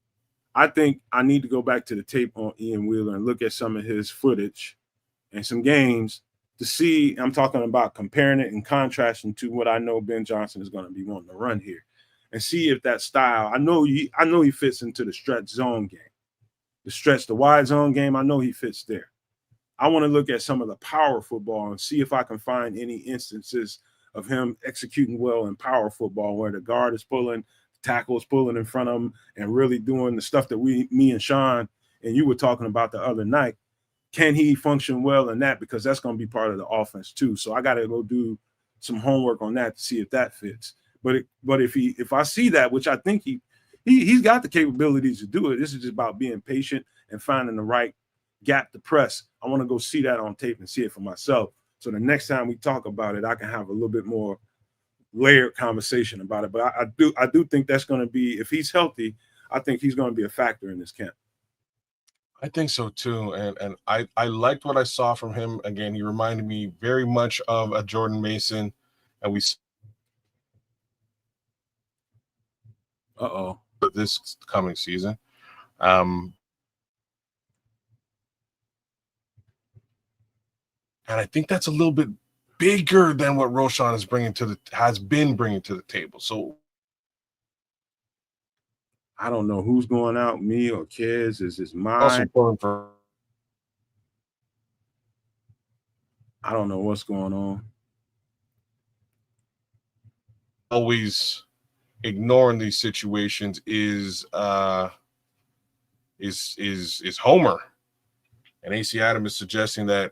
I think I need to go back to the tape on Ian Wheeler and look at some of his footage and some games to see. I'm talking about comparing it and contrasting to what I know Ben Johnson is going to be wanting to run here, and see if that style. I know he fits into the stretch zone game, the wide zone game. I know he fits there. I want to look at some of the power football and see if I can find any instances of him executing well in power football where the guard is pulling, tackle is pulling in front of him, and really doing the stuff that me and Sean and you were talking about the other night. Can he function well in that? Because that's going to be part of the offense too. So I got to go do some homework on that to see if that fits. But if I see that, which I think he's got the capabilities to do it, this is just about being patient and finding the right gap to press. I want to go see that on tape and see it for myself. So the next time we talk about it, I can have a little bit more layered conversation about it. But I do think that's going to be, if he's healthy, I think he's going to be a factor in this camp. I think so too. And I liked what I saw from him. Again, he reminded me very much of a Jordan Mason. And we this coming season. And I think that's a little bit bigger than what Roshan has been bringing to the table. So I don't know who's going out, me or kids. Is this mine? Also pulling for. I don't know what's going on. Always ignoring these situations is Homer, and AC Adam is suggesting that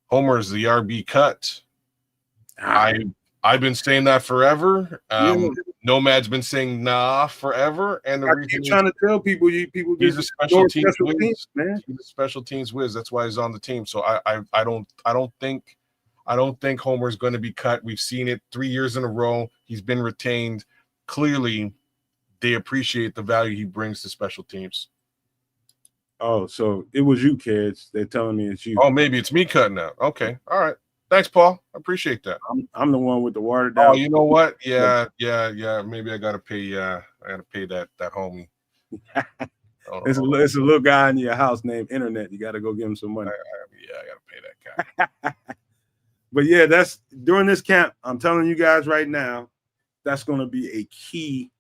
Homer is the RB cut. I've been saying that forever. Nomad's been saying nah forever, and the reason trying to tell people, he's a special teams whiz, man. He's a special teams whiz. That's why he's on the team. So I don't think Homer's going to be cut. We've seen it 3 years in a row. He's been retained. Clearly, they appreciate the value he brings to special teams. Oh, so it was you, kids. They're telling me it's you. Oh, maybe it's me cutting out. Okay, all right. Thanks, Paul. I appreciate that. I'm the one with the watered down. Oh, you know what? Yeah. Maybe I gotta pay. I gotta pay that homie. It's a little guy in your house named Internet. You got to go give him some money. I gotta pay that guy. But yeah, that's during this camp. I'm telling you guys right now, that's going to be a key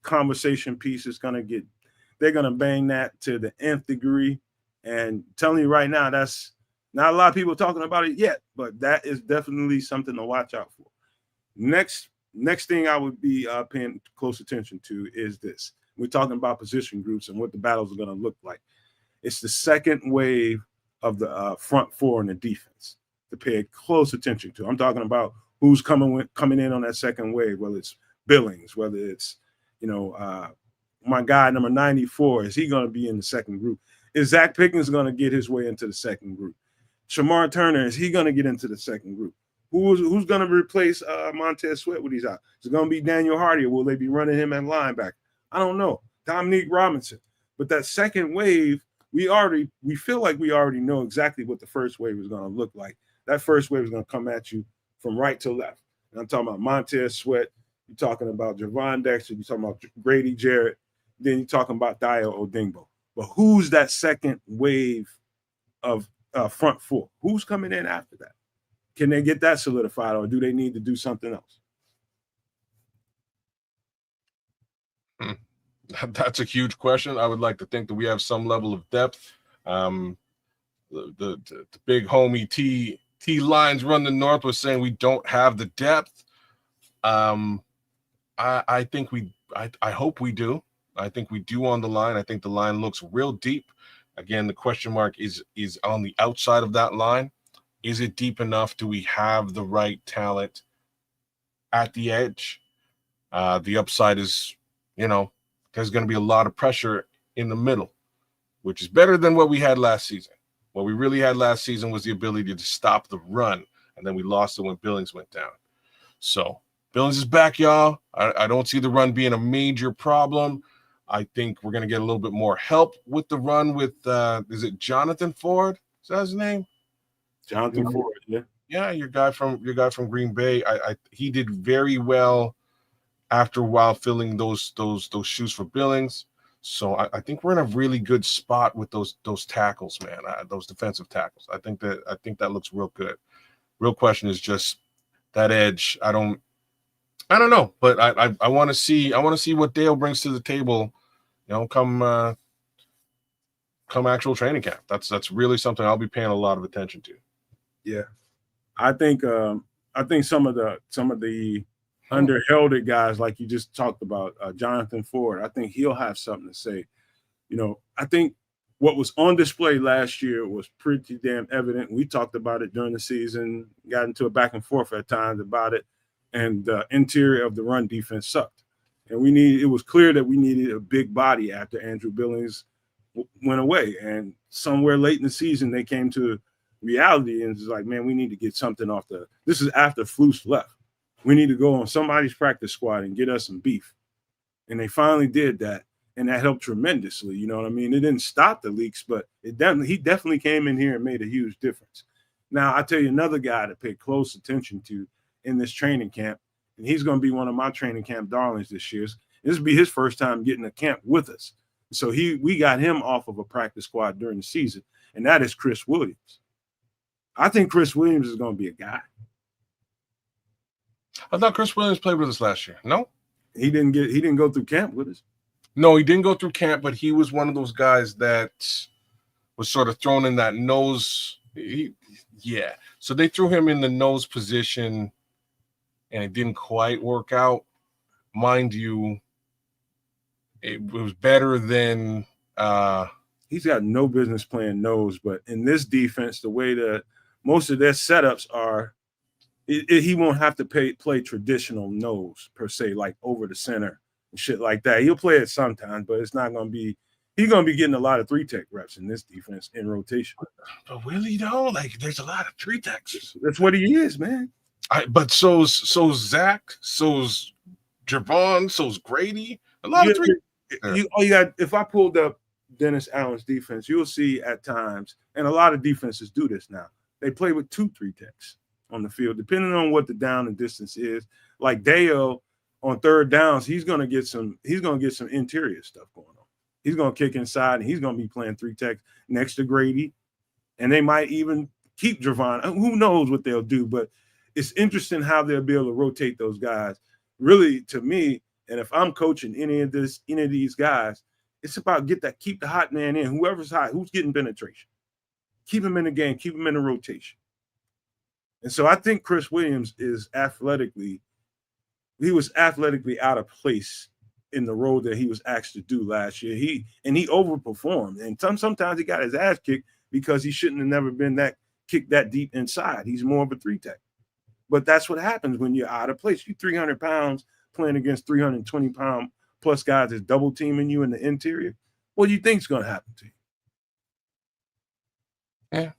conversation piece. They're going to bang that to the nth degree. And telling you right now, that's not a lot of people talking about it yet, but that is definitely something to watch out for. Next thing I would be paying close attention to is this. We're talking about position groups and what the battles are going to look like. It's the second wave of the front four in the defense to pay close attention to. I'm talking about who's coming in on that second wave, whether it's Billings, whether it's, my guy number 94, is he going to be in the second group? Is Zach Pickens going to get his way into the second group? Shamar Turner, is he going to get into the second group? Who's going to replace Montez Sweat when he's out? Is it going to be Daniel Hardy, or will they be running him at linebacker? I don't know. Dominique Robinson. But that second wave, we feel like we already know exactly what the first wave is going to look like. That first wave is going to come at you from right to left. And I'm talking about Montez Sweat. You're talking about Javon Dexter. You're talking about Grady Jarrett. Then you're talking about Dio Odingbo. But who's that second wave of front four? Who's coming in after that? Can they get that solidified, or do they need to do something else? That's a huge question. I would like to think that we have some level of depth. The big homie T Lines run the North was saying we don't have the depth. I think I hope we do. I think we do on the line. I think the line looks real deep. Again, the question mark is on the outside of that line. Is it deep enough? Do we have the right talent at the edge? The upside is, there's going to be a lot of pressure in the middle, which is better than what we had last season. What we really had last season was the ability to stop the run, and then we lost it when Billings went down. So Billings is back, y'all. I don't see the run being a major problem. I think we're going to get a little bit more help with the run with, is it Jonathan Ford? Is that his name? Jonathan Ford, yeah. Yeah, your guy from Green Bay. He did very well after a while filling those shoes for Billings. So I think we're in a really good spot with those tackles, man. Those defensive tackles. I think that looks real good. Real question is just that edge. I don't know, but I want to see what Dale brings to the table. Come actual training camp. That's really something I'll be paying a lot of attention to. Yeah, I think some of the underheld guys, like you just talked about, Jonathan Ford, I think he'll have something to say. I think what was on display last year was pretty damn evident. We talked about it during the season, got into a back and forth at times about it, and the interior of the run defense sucked. And it was clear that we needed a big body after Andrew Billings went away. And somewhere late in the season, they came to reality and it's like, man, we need to get something off this is after Flus left. We need to go on somebody's practice squad and get us some beef. And they finally did that. And that helped tremendously. You know what I mean? It didn't stop the leaks, but he definitely came in here and made a huge difference. Now, I'll tell you another guy to pay close attention to in this training camp, and he's going to be one of my training camp darlings this year. This will be his first time getting a camp with us. So we got him off of a practice squad during the season, and that is Chris Williams. I think Chris Williams is going to be a guy. I thought Chris Williams played with us last year. No? He didn't go through camp with us. No, he didn't go through camp, but he was one of those guys that was sort of thrown in that nose. So they threw him in the nose position, and it didn't quite work out. Mind you, it was better than he's got no business playing nose, but in this defense, the way that most of their setups are, he won't have to play traditional nose per se, like over the center and shit like that. He'll play it sometimes, but it's not going to be. He's going to be getting a lot of 3-tech reps in this defense in rotation. But really, though, like there's a lot of 3-techs. That's what he is, man. But so's Zach, so's Javon, so's Grady. A lot of 3. If I pulled up Dennis Allen's defense, you'll see at times, and a lot of defenses do this now. They play with 2 3-techs on the field, depending on what the down and distance is. Like Dale on third downs, he's gonna get some interior stuff going on. He's gonna kick inside and he's gonna be playing 3-tech next to Grady. And they might even keep Javon. Who knows what they'll do, but it's interesting how they'll be able to rotate those guys. Really, to me, and if I'm coaching any of these guys, it's about keep the hot man in. Whoever's hot, who's getting penetration. Keep him in the game, keep him in the rotation. And so I think Chris Williams is athletically out of place in the role that he was asked to do last year. He overperformed. And sometimes he got his ass kicked because he shouldn't have never been kicked that deep inside. He's more of a 3-tech. But that's what happens when you're out of place. You're 300 pounds playing against 320-pound plus guys that's double teaming you in the interior. What do you think is going to happen to you? Yeah.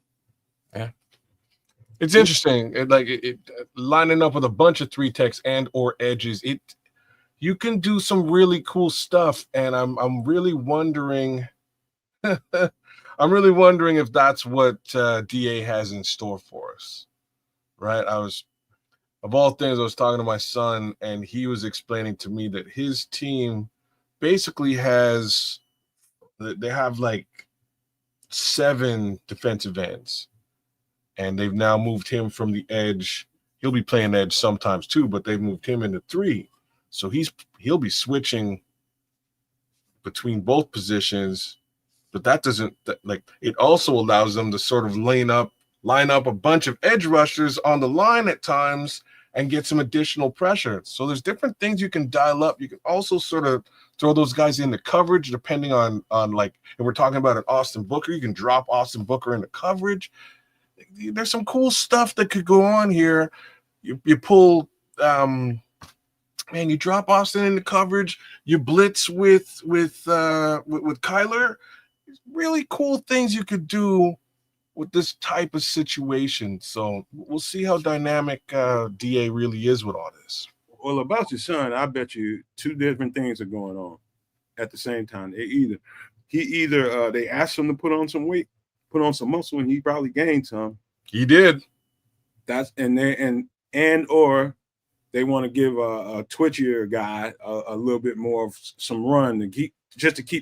It's interesting. It lining up with a bunch of 3-techs and or edges. You can do some really cool stuff, and I'm really wondering. I'm really wondering if that's what DA has in store for us, right? Of all things, I was talking to my son, and he was explaining to me that his team basically has they have like 7 defensive ends, and they've now moved him from the edge. He'll be playing edge sometimes too, but they've moved him into 3. So he'll be switching between both positions, but that doesn't like it also allows them to sort of line up a bunch of edge rushers on the line at times and get some additional pressure. So there's different things you can dial up. You can also sort of throw those guys into coverage depending on like, and we're talking about an Austin Booker. You can drop Austin Booker into coverage. There's some cool stuff that could go on here. You pull man, you drop Austin into coverage, you blitz with Kyler. Really cool things you could do with this type of situation. So we'll see how dynamic DA really is with all this. Well, about your son, I bet you 2 different things are going on at the same time. They asked him to put on some weight, put on some muscle, and he probably gained some. He did. Or they want to give a twitchier guy a little bit more of some run to keep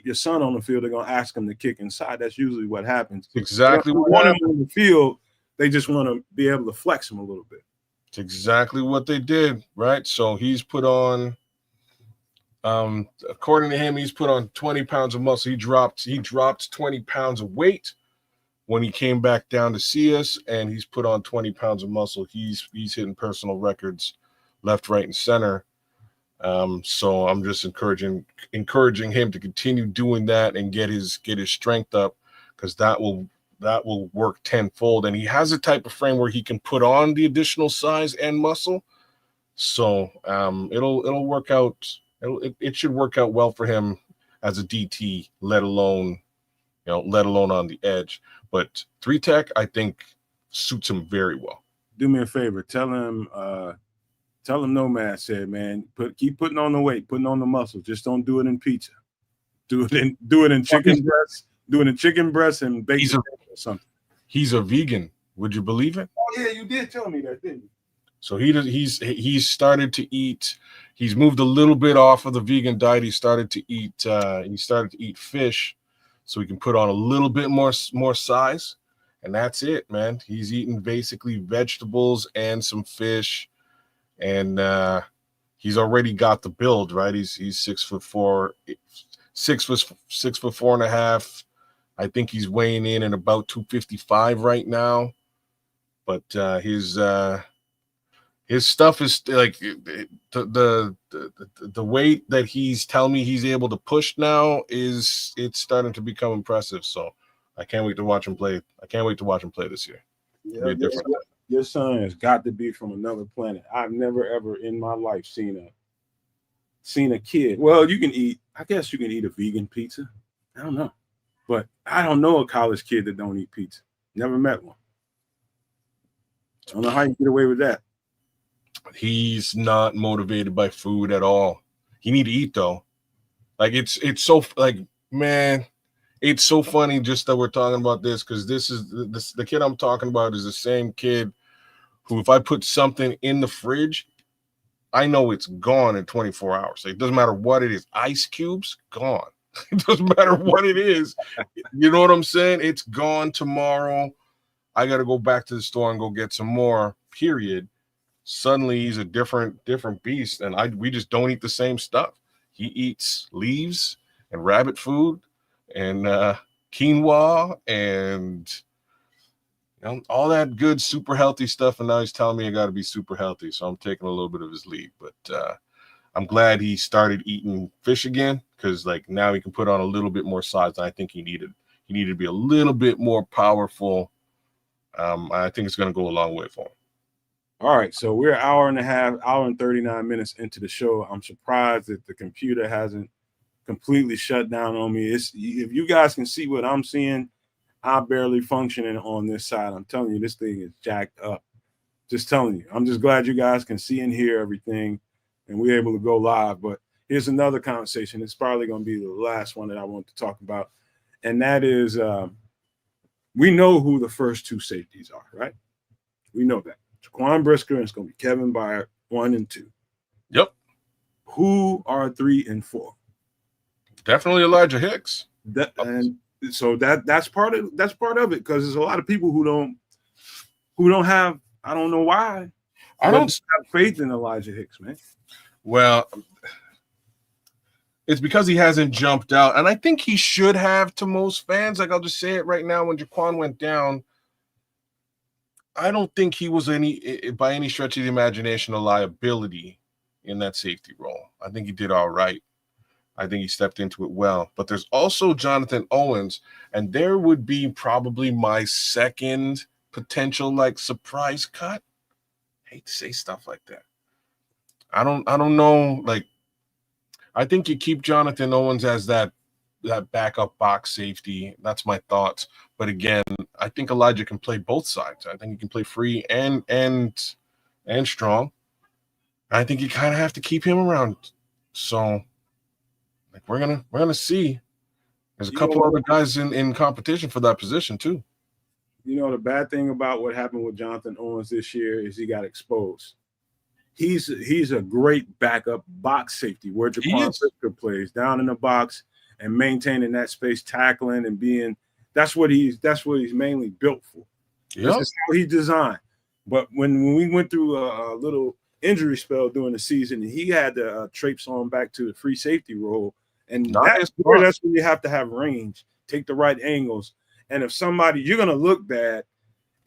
your son on the field. They're gonna ask him to kick inside. That's usually what happens. Exactly what what happened on the field. They just want to be able to flex him a little bit. It's exactly what they did, right? So he's put on, according to him, he's put on 20 pounds of muscle. He dropped 20 pounds of weight when he came back down to see us, and he's put on 20 pounds of muscle. He's hitting personal records left, right, and center. So I'm just encouraging him to continue doing that and get his strength up, because that will work tenfold. And he has a type of frame where he can put on the additional size and muscle. So it'll work out. It should work out well for him as a DT, let alone on the edge. But 3 tech, I think, suits him very well. Do me a favor, tell him Nomad said, man, keep putting on the weight, putting on the muscle. Just don't do it in pizza. Do it in chicken breast. Do it in chicken breast and bacon or something. He's a vegan. Would you believe it? Oh yeah, you did tell me that, didn't you? So he's started to eat. He's moved a little bit off of the vegan diet. He started to eat fish, so he can put on a little bit more size, and that's it, man. He's eating basically vegetables and some fish, and he's already got the build, right? He's 6'4", 6'4.5". I think he's weighing in at about 255 right now, but his stuff is like the weight that he's telling me he's able to push now it's starting to become impressive. So I can't wait to watch him play. I can't wait to watch him play this year. Yeah, your son has got to be from another planet. I've never ever in my life seen a kid. Well, I guess you can eat a vegan pizza. I don't know. But I don't know a college kid that don't eat pizza. Never met one. I don't know how you get away with that. He's not motivated by food at all. He need to eat though. Like it's so like, man, it's so funny just that we're talking about this, because the kid I'm talking about is the same kid who, if I put something in the fridge, I know it's gone in 24 hours. Like, it doesn't matter what it is. Ice cubes, gone. It doesn't matter what it is. You know what I'm saying? It's gone tomorrow. I got to go back to the store and go get some more, period. Suddenly he's a different beast, and we just don't eat the same stuff. He eats leaves and rabbit food and quinoa and all that good, super healthy stuff. And now he's telling me I got to be super healthy. So I'm taking a little bit of his lead, but I'm glad he started eating fish again, because like now he can put on a little bit more size than I think he needed. He needed to be a little bit more powerful. I think it's going to go a long way for him. All right, so we're an hour and 39 minutes into the show. I'm surprised that the computer hasn't completely shut down on me. If you guys can see what I'm seeing, I'm barely functioning on this side. I'm telling you, this thing is jacked up. Just telling you. I'm just glad you guys can see and hear everything, and we're able to go live. But here's another conversation. It's probably going to be the last one that I want to talk about, and that is we know who the first 2 safeties are, right? We know that. Jaquan Brisker, and it's going to be Kevin Byard, 1 and 2. Yep. Who are 3 and 4? Definitely Elijah Hicks. That's part of it, because there's a lot of people who don't have, I don't know why, I don't have faith in Elijah Hicks, man. Well, it's because he hasn't jumped out, and I think he should have to most fans. Like, I'll just say it right now: when Jaquan went down, I don't think he was by any stretch of the imagination, a liability in that safety role. I think he did all right. I think he stepped into it well. But there's also Jonathan Owens, and there would be probably my second potential like surprise cut. I hate to say stuff like that. I don't know. Like, I think you keep Jonathan Owens as that backup box safety. That's my thoughts. But again, I think Elijah can play both sides. I think he can play free and strong. I think you kind of have to keep him around. So, like, we're gonna see. There's a couple other guys in competition for that position too. You know, the bad thing about what happened with Jonathan Owens this year is he got exposed. He's a great backup box safety where Jaquan Brisker plays, down in the box and maintaining that space, tackling and being. That's what he's mainly built for. Yep. This is how he's designed. But when we went through a little injury spell during the season, he had to traipse on back to the free safety role, and that's when you have to have range, take the right angles. And if you're going to look bad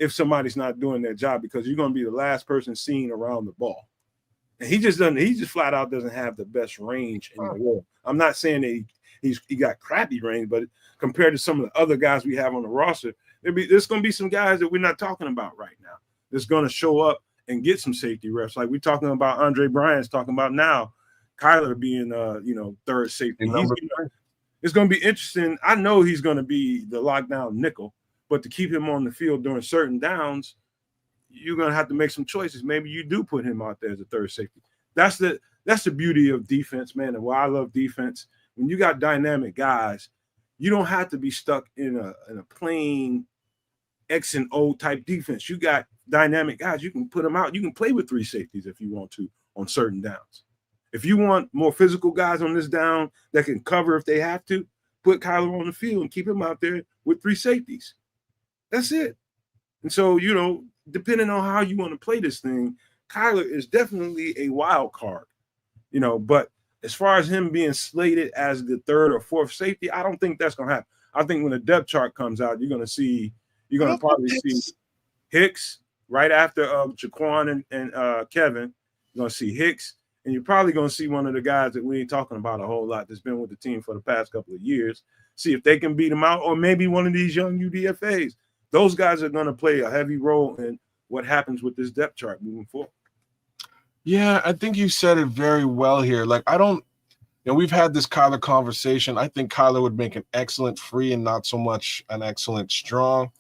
if somebody's not doing their job, because you're going to be the last person seen around the ball. And he just flat out doesn't have the best range in the world. I'm not saying that he got crappy range, but compared to some of the other guys we have on the roster, there's going to be some guys that we're not talking about right now that's going to show up and get some safety reps. Like we're talking about Andre Bryant's talking about now, Kyler being third safety. It's going to be interesting. I know he's going to be the lockdown nickel, but to keep him on the field during certain downs, you're going to have to make some choices. Maybe you do put him out there as a third safety. That's the beauty of defense, man, and why I love defense. When you got dynamic guys, you don't have to be stuck in a plain X and O type defense. You got dynamic guys. You can put them out. You can play with three safeties if you want to on certain downs. If you want more physical guys on this down that can cover if they have to, put Kyler on the field and keep him out there with three safeties. That's it. And so, depending on how you want to play this thing, Kyler is definitely a wild card, but as far as him being slated as the third or fourth safety, I don't think that's going to happen. I think when the depth chart comes out, you're going to probably see Hicks right after Jaquan and Kevin. You're going to see Hicks, and you're probably going to see one of the guys that we ain't talking about a whole lot that's been with the team for the past couple of years, see if they can beat him out, or maybe one of these young UDFAs. Those guys are going to play a heavy role in what happens with this depth chart moving forward. Yeah, I think you said it very well here. Like, we've had this Kyler conversation. I think Kyler would make an excellent free and not so much an excellent strong.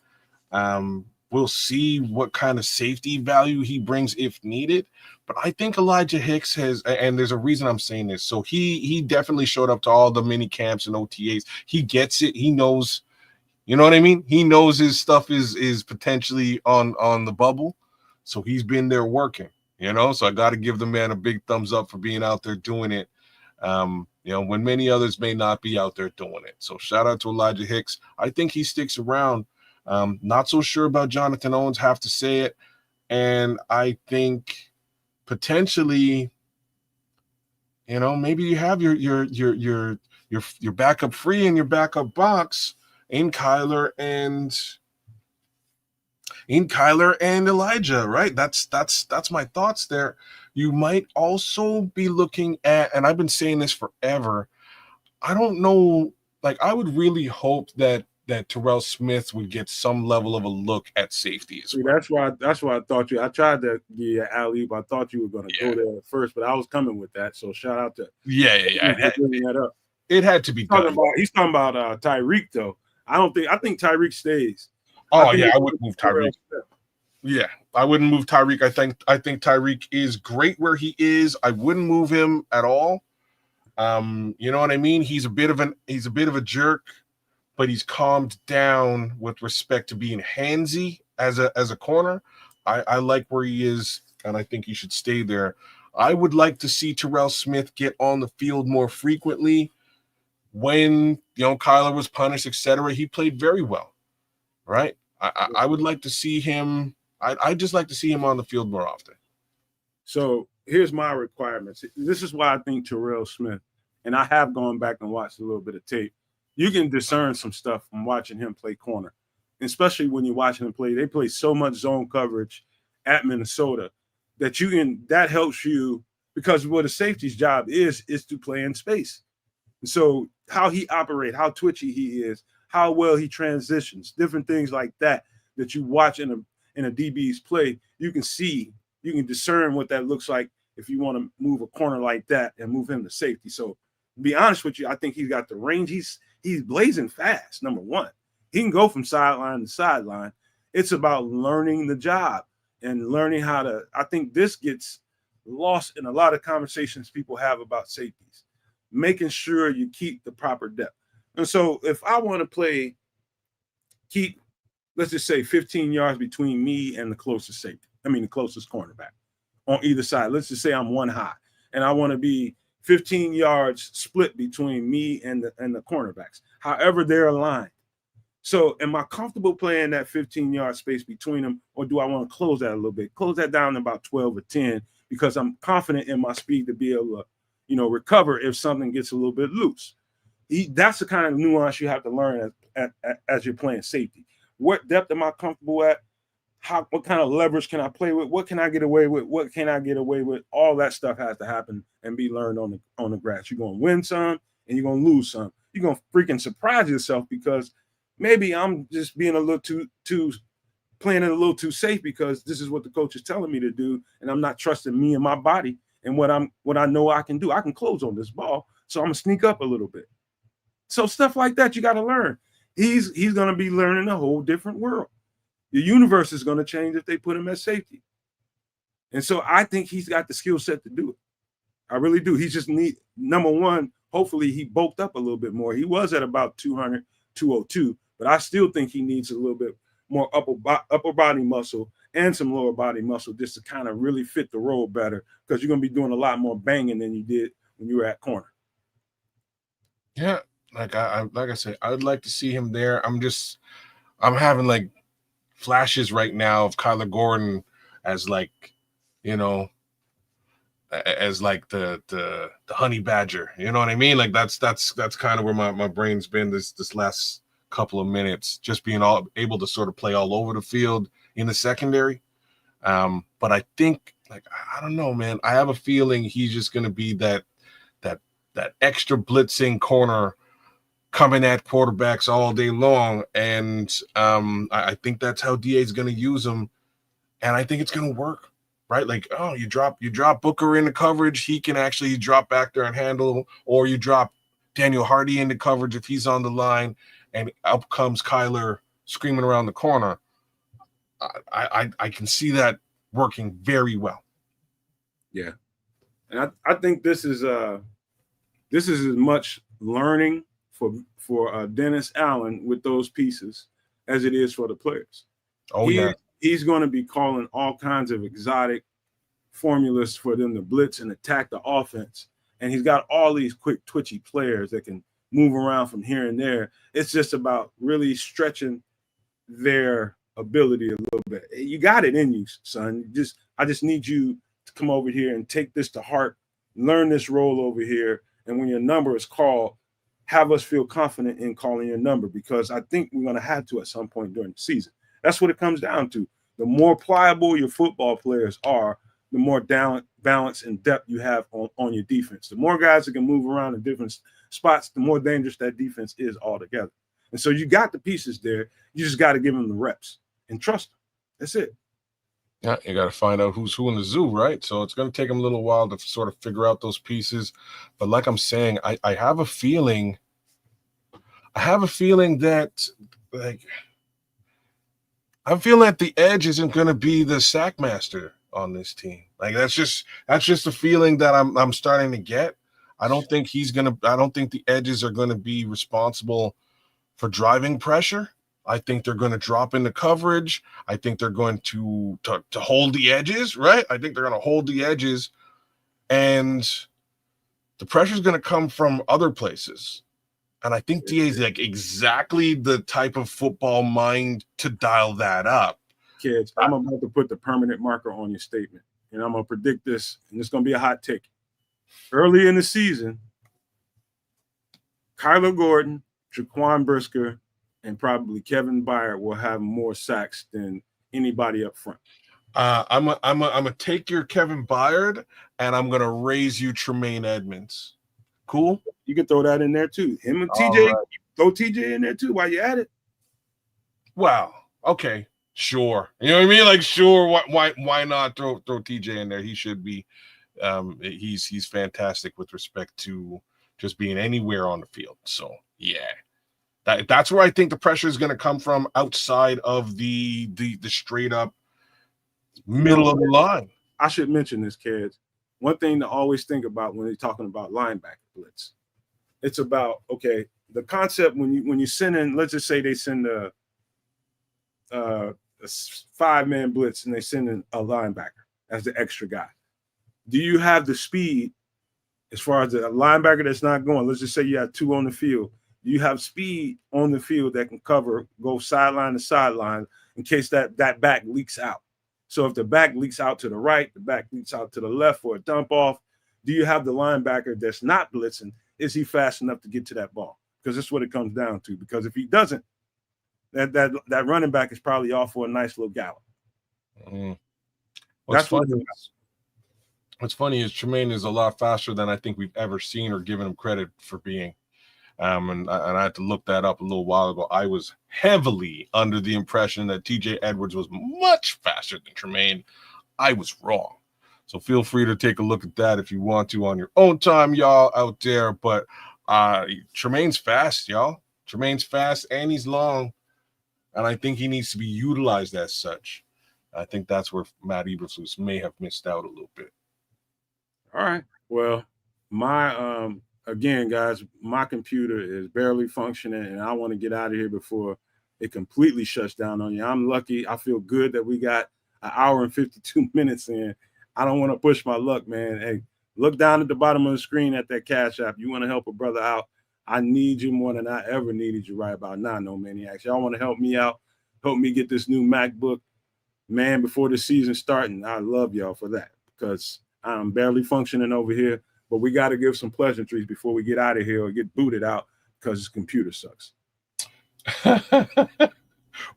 We'll see what kind of safety value he brings if needed. But I think Elijah Hicks has, and there's a reason I'm saying this. So he definitely showed up to all the mini camps and OTAs. He gets it. He knows. You know what I mean? He knows his stuff is potentially on the bubble. So he's been there working, So I got to give the man a big thumbs up for being out there doing it. When many others may not be out there doing it. So shout out to Elijah Hicks. I think he sticks around. Not so sure about Jonathan Owens, have to say it. And I think potentially, maybe you have your backup free and your backup box in Kyler and Elijah, right? That's my thoughts there. You might also be looking at, and I've been saying this forever, I don't know, like I would really hope that Terrell Smith would get some level of a look at safety as well. That's why I thought I tried to give you an alley-oop. I thought you were going to go there at first, but I was coming with that. So shout out to It had to be done. He's talking about Tyreek though. I think Tyreek stays. I wouldn't move Tyreek. Yeah, I wouldn't move Tyreek. I think Tyreek is great where he is. I wouldn't move him at all. You know what I mean? He's a bit of a jerk, but he's calmed down with respect to being handsy as a corner. I like where he is, and I think he should stay there. I would like to see Terrell Smith get on the field more frequently. when Kyler was punished, etc., he played very well, right? I would like to see him. I'd just like to see him on the field more often. So here's my requirements. This is why I think Terrell Smith, and I have gone back and watched a little bit of tape. You can discern some stuff from watching him play corner, especially when you're watching him play. They play so much zone coverage at Minnesota that helps you, because what a safety's job is to play in space. So how he operates, how twitchy he is, how well he transitions, different things like that you watch in a DB's play, you can see, you can discern what that looks like if you want to move a corner like that and move him to safety. So to be honest with you, I think he's got the range. He's blazing fast, number one. He can go from sideline to sideline. It's about learning the job and learning how to, I think this gets lost in a lot of conversations people have about safeties, making sure you keep the proper depth. And so if I want to keep, let's just say 15 yards between me and the closest safety, the closest cornerback on either side. Let's just say I'm one high and I want to be 15 yards split between me and the cornerbacks, however they're aligned. So am I comfortable playing that 15-yard space between them, or do I want to close that a little bit? Close that down to about 12 or 10, because I'm confident in my speed to be able to, recover if something gets a little bit loose. That's the kind of nuance you have to learn as you're playing safety. What depth am I comfortable at? What kind of leverage can I play with? What can I get away with? What can I get away with? All that stuff has to happen and be learned on the grass. You're going to win some and you're going to lose some. You're going to freaking surprise yourself because maybe I'm just being a little too playing it a little too safe because this is what the coach is telling me to do, and I'm not trusting me and my body and what I know I can do. I can close on this ball, so I'm gonna sneak up a little bit. So stuff like that you got to learn. He's gonna be learning a whole different world. The universe is gonna change if they put him at safety, and so I think he's got the skill set to do it. I really do. He just number one. Hopefully, he bulked up a little bit more. He was at about 200, 202, but I still think he needs a little bit more upper body muscle and some lower body muscle just to kind of really fit the role better, because you're going to be doing a lot more banging than you did when you were at corner. Yeah, like I said, I would like to see him there. I'm having like flashes right now of Kyler Gordon as like, as like the honey badger. You know what I mean? Like that's kind of where my brain's been this last couple of minutes, just being able to sort of play all over the field in the secondary. But I think, like, I don't know, man. I have a feeling he's just going to be that extra blitzing corner coming at quarterbacks all day long. And I think that's how DA is going to use him. And I think it's going to work, right? Like, oh, you drop Booker into coverage. He can actually drop back there and handle, or you drop Daniel Hardy into coverage if he's on the line, and up comes Kyler screaming around the corner. I can see that working very well. Yeah. And I think this is as much learning for Dennis Allen with those pieces as it is for the players. He's going to be calling all kinds of exotic formulas for them to blitz and attack the offense. And he's got all these quick, twitchy players that can move around from here and there. It's just about really stretching their ability a little bit. You got it in you, son. I just need you to come over here and take this to heart, learn this role over here. And when your number is called, have us feel confident in calling your number, because I think we're going to have to at some point during the season. That's what it comes down to. The more pliable your football players are, the more balance and depth you have on your defense. The more guys that can move around in different spots, the more dangerous that defense is altogether. And so you got the pieces there. You just got to give them the reps and trust them. That's it. Yeah, you got to find out who's who in the zoo, right? So it's going to take them a little while to sort of figure out those pieces. But like I'm saying, I have a feeling that, like, I feel like the edge isn't going to be the sack master on this team. Like that's just a feeling that I'm starting to get. I don't think the edges are going to be responsible for driving pressure. I think they're going to drop into coverage. I think they're going to hold the edges, right? I think they're going to hold the edges, and the pressure is going to come from other places. And I think DA is like exactly the type of football mind to dial that up. Kids, I'm about to put the permanent marker on your statement, and I'm going to predict this, and it's going to be a hot take. Early in the season, Kyler Gordon, Jaquan Brisker, and probably Kevin Byard will have more sacks than anybody up front. I'm gonna take your Kevin Byard, and I'm gonna raise you Tremaine Edmonds. Cool. You can throw that in there too. Him and TJ, right. Throw TJ in there too while you're at it. Wow. Okay. Sure. You know what I mean? Like, sure. Why not throw TJ in there? He should be. He's fantastic with respect to just being anywhere on the field. So yeah. That's where I think the pressure is going to come from, outside of the straight up middle of the line. I should mention this, kids. One thing to always think about when you're talking about linebacker blitz, it's about, okay, the concept when you send in, let's just say they send a 5-man blitz and they send in a linebacker as the extra guy. Do you have the speed as far as the linebacker that's not going? Let's just say you have 2 on the field. You have speed on the field that can go sideline to sideline in case that back leaks out. So if the back leaks out to the right, the back leaks out to the left for a dump off, do you have the linebacker that's not blitzing? Is he fast enough to get to that ball? Because that's what it comes down to. Because if he doesn't, that running back is probably off for a nice little gallop. What's funny is Tremaine is a lot faster than I think we've ever seen or given him credit for being. And I had to look that up a little while ago. I was heavily under the impression that TJ Edwards was much faster than Tremaine. I was wrong. So feel free to take a look at that if you want to on your own time, y'all out there. But Tremaine's fast, y'all. Tremaine's fast and he's long. And I think he needs to be utilized as such. I think that's where Matt Eberflus may have missed out a little bit. All right. Well, my again, guys, my computer is barely functioning, and I want to get out of here before it completely shuts down on you. I'm lucky. I feel good that we got an hour and 52 minutes in. I don't want to push my luck, man. Hey, look down at the bottom of the screen at that Cash App. You want to help a brother out? I need you more than I ever needed you right about now, No Maniacs. Y'all want to help me out, help me get this new MacBook, man, before the season starting. I love y'all for that because I'm barely functioning over here. But we got to give some pleasantries before we get out of here or get booted out because this computer sucks.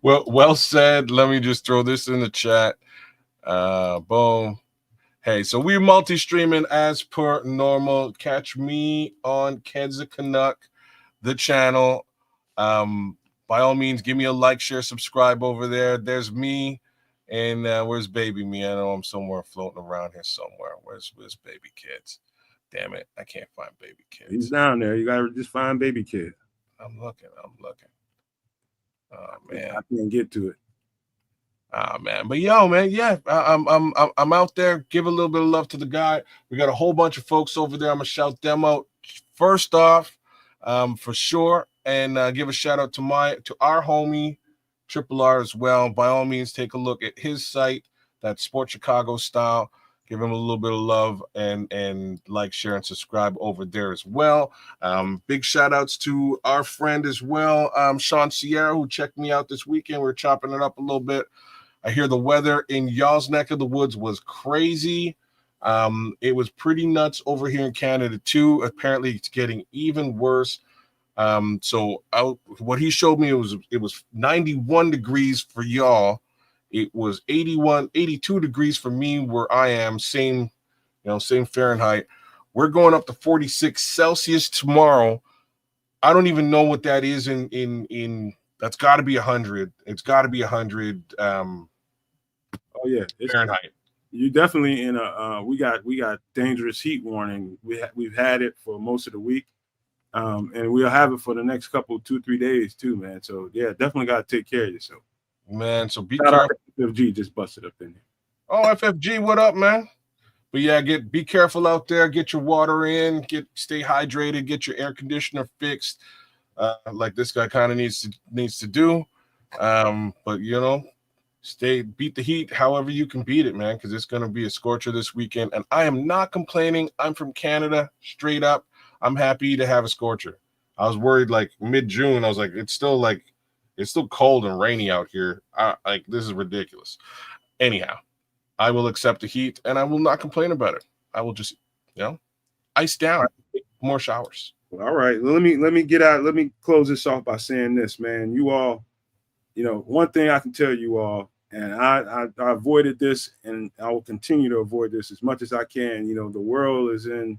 Well said. Let me just throw this in the chat. Boom. Hey, so we're multi-streaming as per normal. Catch me on Kedza Canuck, the channel. By all means, give me a like, share, subscribe over there. There's me. And where's baby me? I know I'm somewhere floating around here somewhere. Where's baby kids? Damn it, I can't find baby kid. He's down there. You gotta just find baby kid. I'm looking. Oh man, I can't get to it. Oh man, but yo, man, yeah, I'm out there. Give a little bit of love to the guy. We got a whole bunch of folks over there. I'm gonna shout them out first off, for sure, and give a shout out to our homie Triple R as well. By all means, take a look at his site. That's Sport Chicago Style. Give him a little bit of love and like, share, and subscribe over there as well. Big shout outs to our friend as well, Sean Sierra, who checked me out this weekend. We're chopping it up a little bit. I hear the weather in y'all's neck of the woods was crazy. It was pretty nuts over here in Canada too. Apparently it's getting even worse. What he showed me it was 91 degrees for y'all. It was 82 degrees for me where I am, same Fahrenheit. We're going up to 46 Celsius tomorrow. I don't even know what that is in that's got to be 100. It's got to be 100 oh yeah, Fahrenheit. You definitely in a we got dangerous heat warning. We've had it for most of the week. And we'll have it for the next 2-3 days too, man. So yeah, definitely got to take care of yourself. Man, so be careful. FFG just busted up in here. Oh, FFG, what up, man? But yeah, be careful out there. Get your water in. Stay hydrated. Get your air conditioner fixed, like this guy kind of needs to do. But beat the heat however you can beat it, man, because it's gonna be a scorcher this weekend. And I am not complaining. I'm from Canada, straight up. I'm happy to have a scorcher. I was worried like mid-June. I was like, it's still cold and rainy out here. Like, this is ridiculous. Anyhow, I will accept the heat and I will not complain about it. I will just, ice down, take more showers. All right. Well, let me get out. Let me close this off by saying this, man. You all, one thing I can tell you all, and I avoided this, and I will continue to avoid this as much as I can. The world is in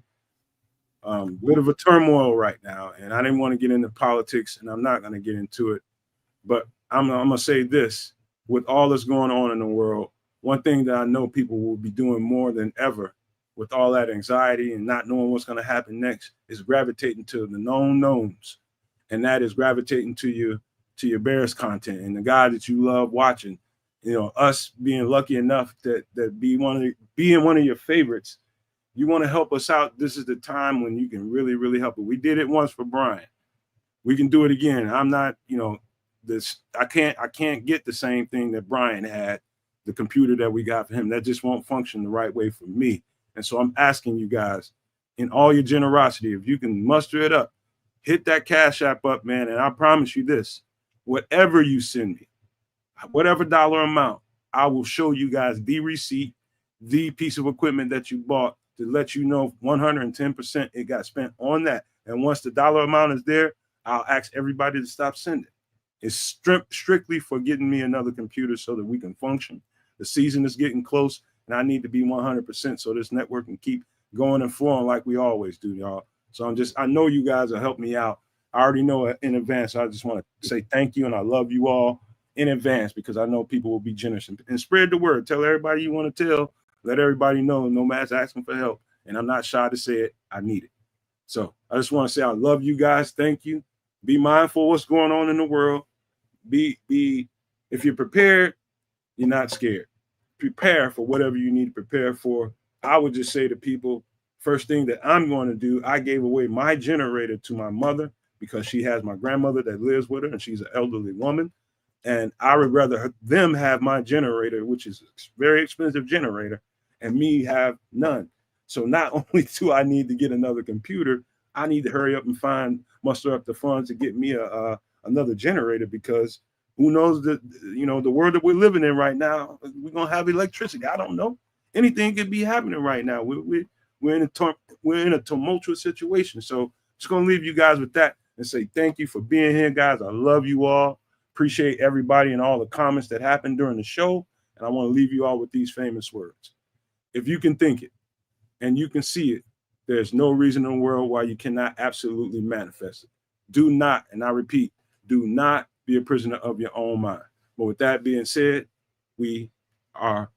a bit of a turmoil right now, and I didn't want to get into politics, and I'm not going to get into it. But I'm going to say this: with all that's going on in the world, one thing that I know people will be doing more than ever, with all that anxiety and not knowing what's going to happen next, is gravitating to the known knowns, and that is gravitating to your Bears content and the guy that you love watching. Us being lucky enough that being one of your favorites. You want to help us out. This is the time when you can really, really help it. We did it once for Brian. We can do it again. I'm not, I can't get the same thing that Brian had, the computer that we got for him. That just won't function the right way for me. And so I'm asking you guys, in all your generosity, if you can muster it up, hit that Cash App up, man. And I promise you this, whatever you send me, whatever dollar amount, I will show you guys the receipt, the piece of equipment that you bought, to let you know 110% it got spent on that. And once the dollar amount is there, I'll ask everybody to stop sending. It's strictly for getting me another computer so that we can function. The season is getting close, and I need to be 100% so this network can keep going and flowing like we always do, y'all. So I know you guys will help me out. I already know in advance. I just want to say thank you, and I love you all in advance, because I know people will be generous, and spread the word. Tell everybody you want to tell. Let everybody know Nomad's asking for help, and I'm not shy to say it. I need it. So I just want to say I love you guys. Thank you. Be mindful of what's going on in the world. If you're prepared, you're not scared. Prepare for whatever you need to prepare for. I would just say to people, first thing that I'm going to do, I gave away my generator to my mother because she has my grandmother that lives with her, and she's an elderly woman. And I would rather them have my generator, which is a very expensive generator, and me have none. So not only do I need to get another computer, I need to hurry up and muster up the funds to get me another generator, because who knows the world that we're living in right now, we're going to have electricity. I don't know. Anything could be happening right now. We're in a tumultuous situation. So just going to leave you guys with that and say thank you for being here, guys. I love you all. Appreciate everybody and all the comments that happened during the show. And I want to leave you all with these famous words. If you can think it and you can see it, there's no reason in the world why you cannot absolutely manifest it. Do not, and I repeat, do not be a prisoner of your own mind. But with that being said, we are